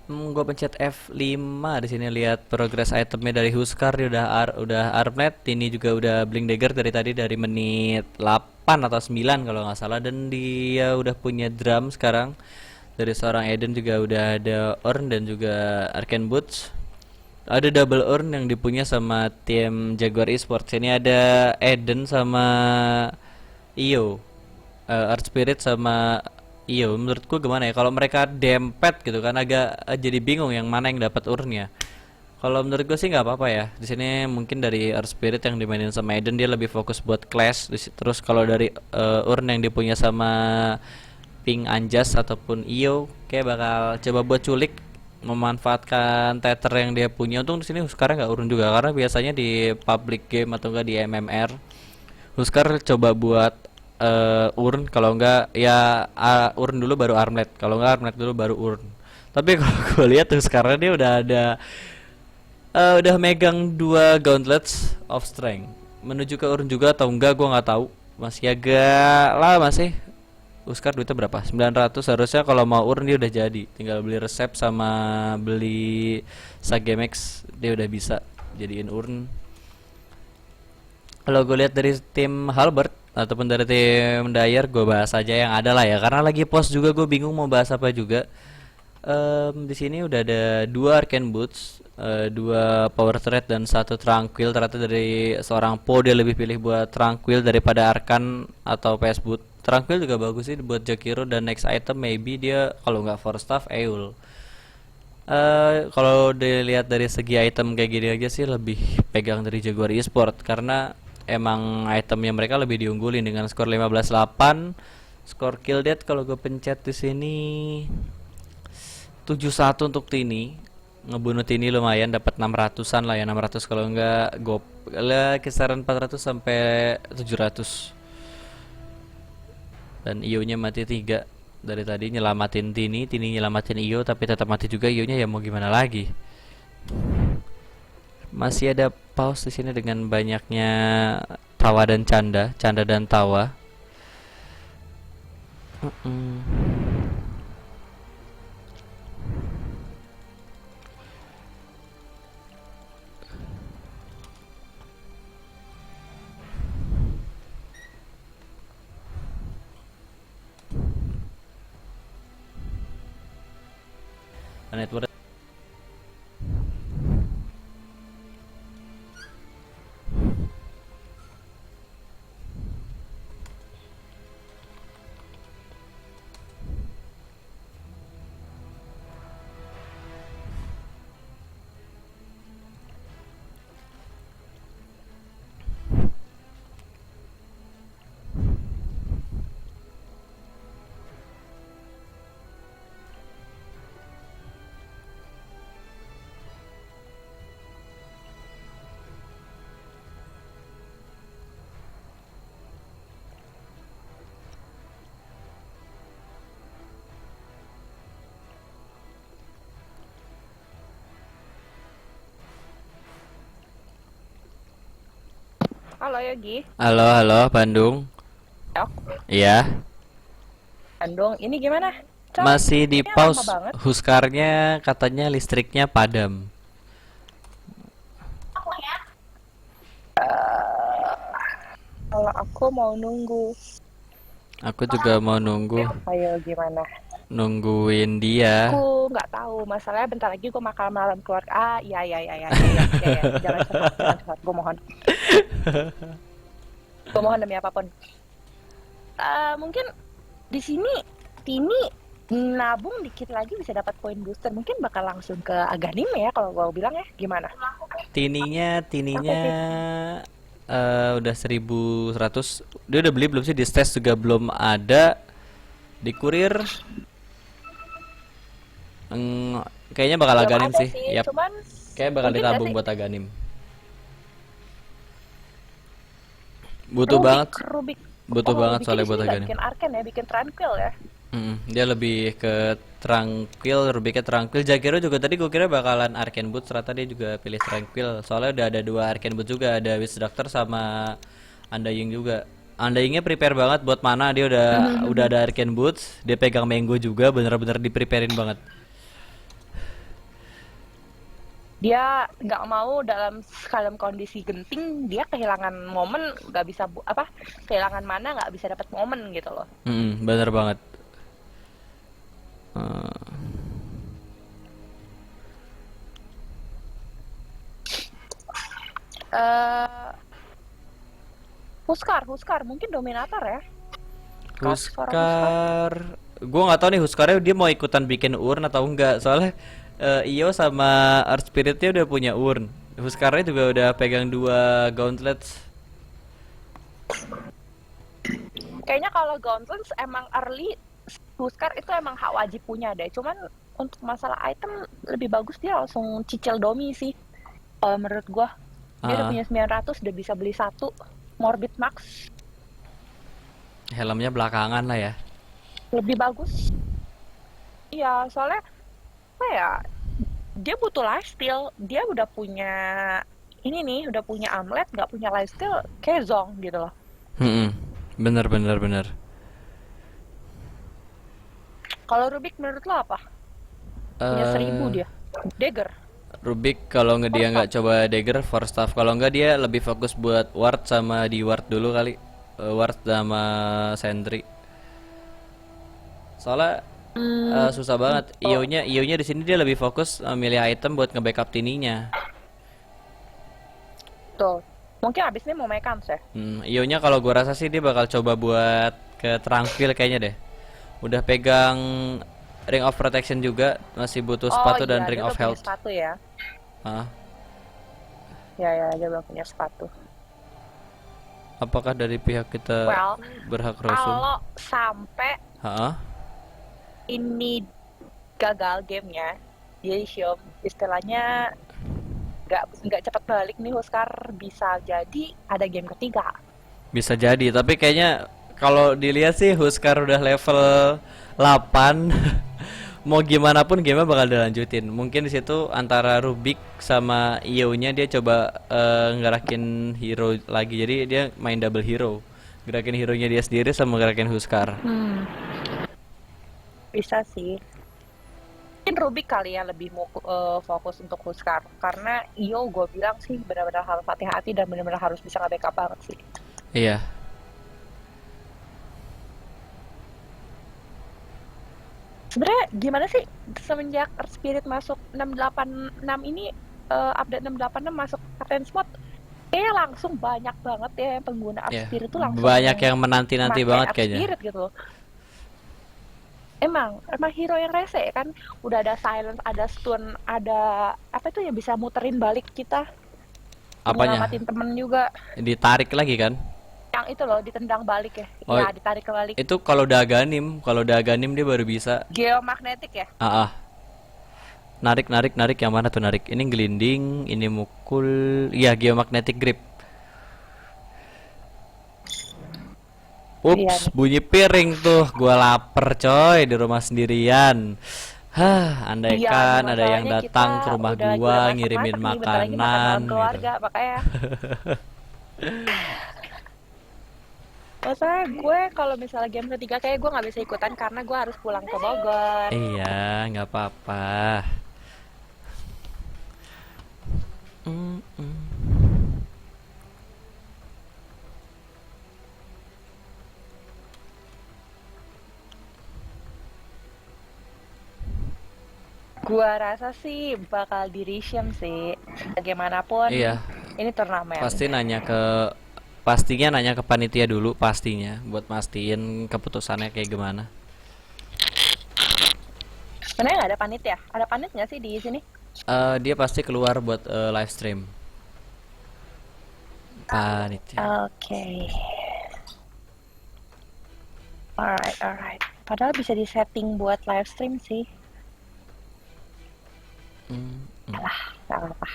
Gue pencet F5 di sini, lihat progress itemnya dari Huskar. Dia udah armlet. Ini juga udah blink dagger dari tadi, dari menit 8 atau 9 kalau nggak salah, dan dia udah punya drum sekarang. Dari seorang Eden juga udah ada Orn dan juga Arcane Boots. Ada double Orn yang dipunya sama tim Jaguar Esports. Ini ada Eden sama Io, Earth Spirit sama Io. Menurutku gimana ya, kalau mereka dempet gitu kan, agak jadi bingung yang mana yang dapat urnya. Kalau menurut gue sih nggak apa-apa ya. Di sini mungkin dari Earth Spirit yang dimainin sama Eden, dia lebih fokus buat clash. Terus kalau dari urn yang dipunya sama Pink Anjas ataupun Io, kayak bakal coba buat culik, memanfaatkan tether yang dia punya. Untung di sini Huskar nggak urun juga, karena biasanya di public game atau enggak di MMR Huskar coba buat urn, kalau enggak ya urn dulu baru armlet, kalau enggak armlet dulu baru urn. Tapi kalau gue lihat tuh sekarang dia udah ada udah megang 2 gauntlets of strength, menuju ke urn juga atau enggak gue nggak tahu. Masih agak lama sih. Huskar duitnya berapa? 900. Harusnya kalau mau urn dia udah jadi, tinggal beli resep sama beli Sagemex, dia udah bisa jadiin urn. Kalau gue lihat dari tim Halberd ataupun dari tim Dyer, gue bahas aja yang ada lah ya, karena lagi post juga, gue bingung mau bahas apa juga. Di sini udah ada 2 Arcane Boots, 2 Power Thread dan 1 Tranquil. Ternyata dari seorang Po dia lebih pilih buat Tranquil daripada Arkan atau PS Boot. Tranquil juga bagus sih buat Jakiro, dan next item maybe dia kalau nggak for staff Eul. Kalau dilihat dari segi item kayak gini aja sih lebih pegang dari Jaguar Esport, karena emang itemnya mereka lebih diunggulin dengan skor 15-8. Skor kill death kalau gue pencet di sini 71 untuk Tini. Ngebunuh Tini lumayan, dapat 600-an lah ya, 600 kalau enggak gop lah, kisaran 400 sampai 700. Dan Io-nya mati 3. Dari tadi nyelamatin Tini, Tini nyelamatin Io, tapi tetap mati juga Io-nya, ya mau gimana lagi. Masih ada pause di sini dengan banyaknya tawa dan canda, canda dan tawa. Network Halo Yogi. Halo, halo Bandung. Ya, Iya, Bandung. Ini gimana? Cok, masih di ini lama pause. banget. Huskarnya katanya listriknya padam. Kalau aku mau nunggu. Aku juga mau Ayo gimana? nungguin dia. Aku nggak tahu. Masalahnya bentar lagi gue makan malam keluar. Ah, iya. Jangan cepat. Gue mohon. Gue mohon demi apapun. Mungkin di sini Tini nabung dikit lagi bisa dapat poin booster. Mungkin bakal langsung ke Aghanim ya kalau gue bilang ya. Gimana? Tininya udah 1.100. Dia udah beli belum sih? Di stage juga belum ada. Di kurir Kayaknya bakal Belum Aghanim ada sih. sih, Yap, cuman kayak bakal mungkin nggak ditabung sih buat Aghanim. Butuh Rubik banget, Rubik butuh oh banget Rubik soalnya di sini buat nggak Aghanim. bikin Arken ya, bikin Tranquil ya. Dia lebih ke Tranquil, Rubiknya Tranquil. Jakiro juga tadi gue kira bakalan Arcane Boots, ternyata dia juga pilih Tranquil. Soalnya udah ada dua Arcane Boots juga, ada Witch Doctor sama Undying juga. Undyingnya prepare banget buat mana, dia udah ada Arcane Boots, dia pegang Mango juga, bener-bener di preparein banget. Dia nggak mau dalam kondisi genting dia kehilangan momen, nggak bisa apa, kehilangan mana, nggak bisa dapat momen gitu loh. Bener banget. Eh, eh Huskar mungkin dominator ya. Kalau suara Huskar Huskar, gue nggak tahu nih Huskarnya dia mau ikutan bikin urn atau enggak. Soalnya Io sama Earth Spiritnya udah punya urn. Huskarnya juga udah pegang dua gauntlets. kayaknya kalau Gauntlets emang early, Huskar itu emang hak wajib punya deh. Cuman untuk masalah item lebih bagus dia langsung cicil domi sih. Kalau menurut gua dia udah Ah, punya 900, udah bisa beli satu Morbid Max, helmnya belakangan lah ya. lebih bagus. Iya, soalnya apa ya? Dia butuh lifesteal. Dia udah punya ini nih, udah punya amulet, nggak punya lifesteal, kayak Zong gitu loh. Hmm, bener bener bener. Kalau Rubik menurut lo apa? Punya 1000 eh dia. Dagger, Rubik kalau nggak dia first up. nggak coba dagger for staff, kalau nggak dia lebih fokus buat ward sama di ward dulu kali. Ward sama sentry. Soalnya susah banget. Oh, Ionya di sini dia lebih fokus milih item buat nge-backup tininya. tuh. Mungkin abis ini mau Mekans ya? Ionya kalau gua rasa sih dia bakal coba buat ke Tranquil kayaknya deh. Udah pegang Ring of Protection juga, masih butuh Oh sepatu dan iya, Ring dia of belum punya Health. sepatu ya. Ah, Ya, ya, dia belum punya sepatu. apakah dari pihak kita Well, berhak Rosum? kalau sampai Hah? ini gagal gamenya, jadi Shiom istilahnya nggak cepat balik nih, Huskar bisa jadi ada game ketiga. Bisa jadi, tapi kayaknya kalau dilihat sih Huskar udah level 8. Mau gimana pun game bakal dilanjutin. Mungkin di situ antara Rubik sama Io-nya dia coba ngerakin hero lagi. Jadi dia main double hero. Gerakin hero-nya dia sendiri sama gerakin Huskar. Hmm, bisa sih. Mungkin Rubik kali ya lebih fokus untuk Huskar, karena Io gue bilang sih benar-benar harus hati-hati dan benar-benar harus bisa nge-backup banget sih. Iya. Sebenarnya gimana sih semenjak Earth Spirit masuk 686 ini, update 686 masuk Captain's Mode, kayaknya langsung banyak banget ya yang pengguna Earth Iya. Spirit tuh langsung Banyak yang menanti-nanti make banget Earth kayaknya. Spirit gitu. Emang hero yang rese kan, udah ada silence, ada stun, ada apa itu yang bisa muterin balik kita, Apanya? nyelamatin temen juga. Ditarik lagi kan? Yang itu loh, ditendang balik ya. Oh, Ya, ditarik ke balik. itu kalau udah Aghanim dia baru bisa. Geomagnetic ya. Ah, ah. Narik, narik, narik, yang mana tuh narik? Ini gelinding, ini mukul. Iya, geomagnetic grip. Iya Ups, nih. bunyi piring tuh. Gua lapar coy di rumah sendirian. Hah, Iya nih, andaikan ada yang masalahnya kita datang ke rumah udah gua masak-masak ngirimin nih, bentar lagi makan makanan malam gitu. keluarga, makanya masa gue kalau misalnya game ketiga kayak gue nggak bisa ikutan karena gue harus pulang ke Bogor. Iya, nggak apa-apa. Mm, mm. Gua rasa sih bakal di Risham sih. Bagaimanapun Iya, ini turnamen. pasti pastinya nanya ke panitia dulu pastinya buat mastiin keputusannya kayak gimana. Sebenarnya nggak ada panit ya? Ada panit nggak sih di sini? Dia pasti keluar buat live stream. Panitia. Oke. Alright, alright. Padahal bisa di setting buat live stream sih. Nggak apa-apa.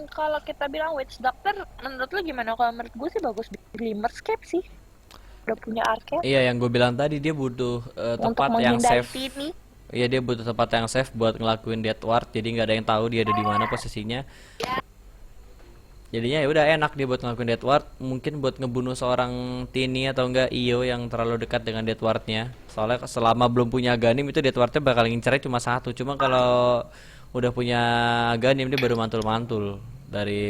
Kalau kita bilang Witch Doctor, menurut lu gimana? Kalau menurut gue sih bagus di Glimmerscape sih. Udah punya arcade Iya, yang gue bilang tadi dia butuh untuk tempat yang menghindari safe. Tini. Iya, dia butuh tempat yang safe buat ngelakuin death ward, jadi nggak ada yang tahu dia ada di mana posisinya. Jadinya ya udah enak dia buat ngelakuin death ward, mungkin buat ngebunuh seorang Tini atau enggak Io yang terlalu dekat dengan death wardnya. Soalnya selama belum punya Ganim itu death wardnya bakal ngincernya cuma satu. Cuma kalau udah punya Ganim dia baru mantul-mantul dari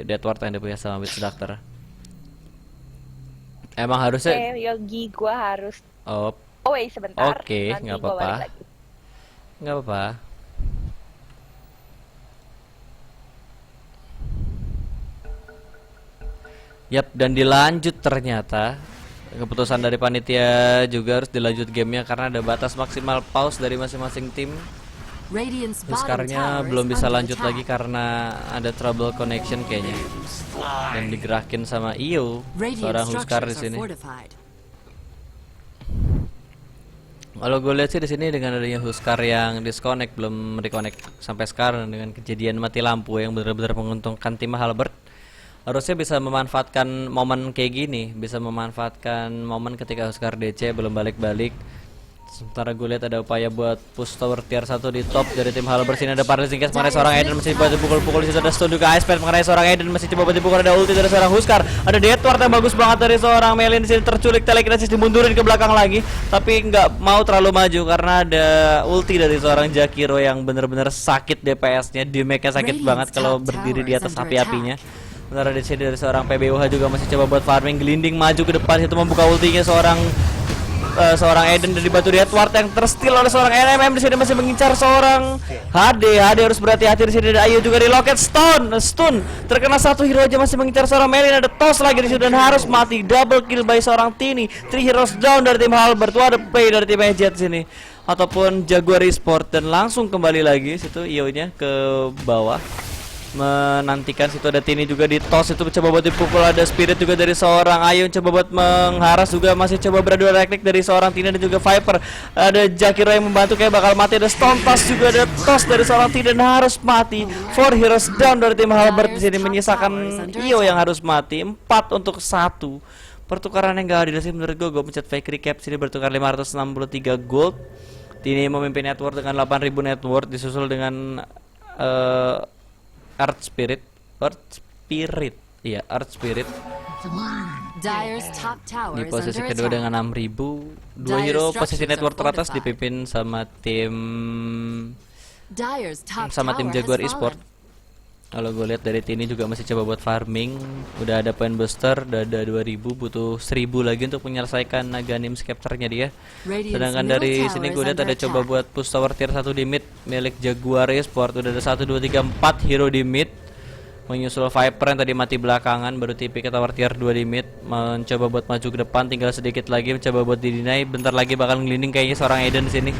death ward yang dia punya sama Witch Doctor. Emang harusnya Oke, Yogi, gua harus oh away sebentar. oke, Nanti nggak gua apa-apa. balik lagi. Nggak apa-apa. Yap, dan dilanjut ternyata. Keputusan dari panitia juga harus dilanjut gamenya karena ada batas maksimal pause dari masing-masing tim. Radiant's bottom Huskarnya tower belum is bisa under lanjut lagi attack. karena ada trouble connection kayaknya. Dan digerakin sama Io, Radiant seorang Huskar di structures are sini. fortified. Kalau gue lihat sih di sini dengan adanya Huskar yang disconnect belum reconnect sampai sekarang dengan kejadian mati lampu yang benar-benar menguntungkan tim Halbert. Harusnya bisa memanfaatkan momen kayak gini, bisa memanfaatkan momen ketika Huskar DC belum balik-balik. Sementara gue lihat ada upaya buat push tower tier 1 di top dari tim Halbert. Sini ada paralyzing cast mengenai seorang Eden, masih coba dipukul-pukul. Di situ ada stun juga Ice Pet mengenai seorang Eden, masih coba dipukul. Ada ulti dari seorang Huskar, ada death ward yang bagus banget dari seorang Melin. Di sini terculik telekinesis, dimundurin ke belakang lagi, tapi nggak mau terlalu maju karena ada ulti dari seorang Jakiro yang bener-bener sakit DPS-nya, damage-nya sakit banget kalau berdiri di atas api-apinya. Sementara di sini dari seorang PBUH juga masih coba buat farming, gelinding maju ke depan. Itu membuka ultinya seorang Eden dari batu death ward yang terstil oleh seorang NMM. Di sini masih mengincar seorang HD harus berhati-hati. Di sini ada Ayu juga di loket stun terkena satu hero aja, masih mengincar seorang Melin. Ada toss lagi di sini dan harus mati. Double kill by seorang Tini. 3 heroes down dari tim Halbert. Ada play dari tim Jet sini ataupun Jaguar Esport, dan langsung kembali lagi situ Io-nya ke bawah menantikan. Situ ada Tini juga di toss, itu coba buat dipukul. Ada Spirit juga dari seorang Ayu coba buat mengharas juga, masih coba beradu teknik dari seorang Tini dan juga Viper. Ada Jakiro yang membantu kayak bakal mati. Ada Stone Toss juga, ada toss dari seorang Tini dan harus mati. 4 heroes down dari tim Halbert di sini, menyisakan Io yang harus mati. 4-1. Pertukaran yang gak adil sih menurut gue pencet fake recap sini bertukar 563 gold. Tini memimpin network dengan 8000 network, disusul dengan Earth Spirit. Iya, Earth Spirit Dire's top tower di is posisi under kedua attack. dengan 6000. Dua hero posisi network teratas dipimpin sama tim Dire's top tim tower Jaguar has Esport. fallen. Kalau gue lihat dari Tini juga masih coba buat farming. Udah ada point booster, udah ada 2000, butuh 1000 lagi untuk menyelesaikan Ganim Scepter-nya dia. Radiant's Sedangkan middle dari tower sini is gue lihat under ada coba attack. buat push tower tier 1 di mid milik Jaguar Esport. Udah ada 1 2 3 4 hero di mid. Menyusul Viper yang tadi mati belakangan, baru TP ke tower tier 2 di mid. Mencoba buat maju ke depan, tinggal sedikit lagi mencoba buat di-deny. Bentar lagi bakal ngelinding kayaknya seorang Eden di sini.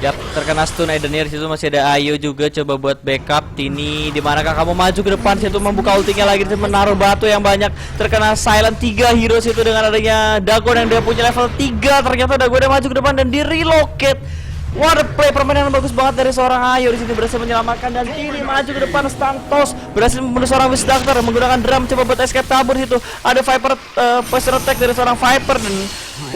Yap, terkena stun Edenir. Di situ masih ada Ayu juga coba buat backup. Tini, di manakah kamu maju ke depan? Situ membuka ultinya lagi, menaruh batu yang banyak. Terkena silent 3 hero situ dengan adanya Dagon yang dia punya level 3. Ternyata Dagon yang maju ke depan dan di relocate. What a play, permainan yang bagus banget dari seorang Ayu. Di sini berhasil menyelamatkan dan Tini maju ke depan. Stantos berhasil membunuh seorang Witch Doctor menggunakan drum, coba buat escape kabur situ. Ada Viper poison attack dari seorang Viper dan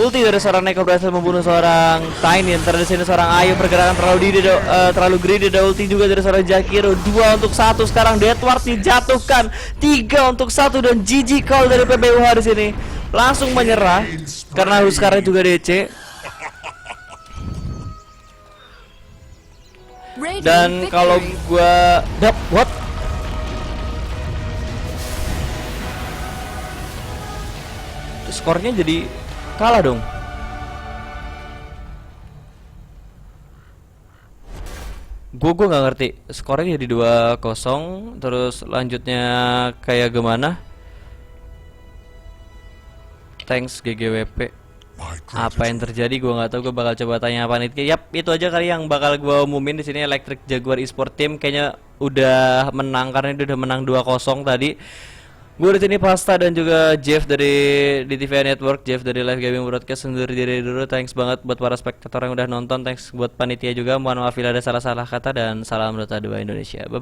ulti dari seorang Neko berhasil membunuh seorang Tiny. Ntar di sini seorang Ayu pergerakan terlalu greedy. Ada ulti juga dari seorang Jakiro. 2 untuk 1 sekarang. Deathward dijatuhkan. 3 untuk 1 dan GG call dari PBUH di sini. Langsung menyerah karena Huskarnya juga DC. Radiant Dan kalau victory. gua what? Skornya jadi kalah dong. Gua nggak ngerti. Skornya jadi 2-0, terus lanjutnya kayak gimana? Thanks GGWP. Apa yang terjadi gua nggak tahu. Gua bakal coba tanya panitia. Yap, itu aja kali yang bakal gua umumin di sini. Electric Jaguar Esport Team kayaknya udah menang karena dia udah menang 2-0 tadi. Gue di sini Pasta dan juga Jeff dari DTV Network, Jeff dari Live Gaming Broadcast undur diri dulu. Thanks banget buat para spektator yang udah nonton, thanks buat panitia juga. Mohon maaf bila ada salah-salah kata dan salam Dota 2 Indonesia. Bye.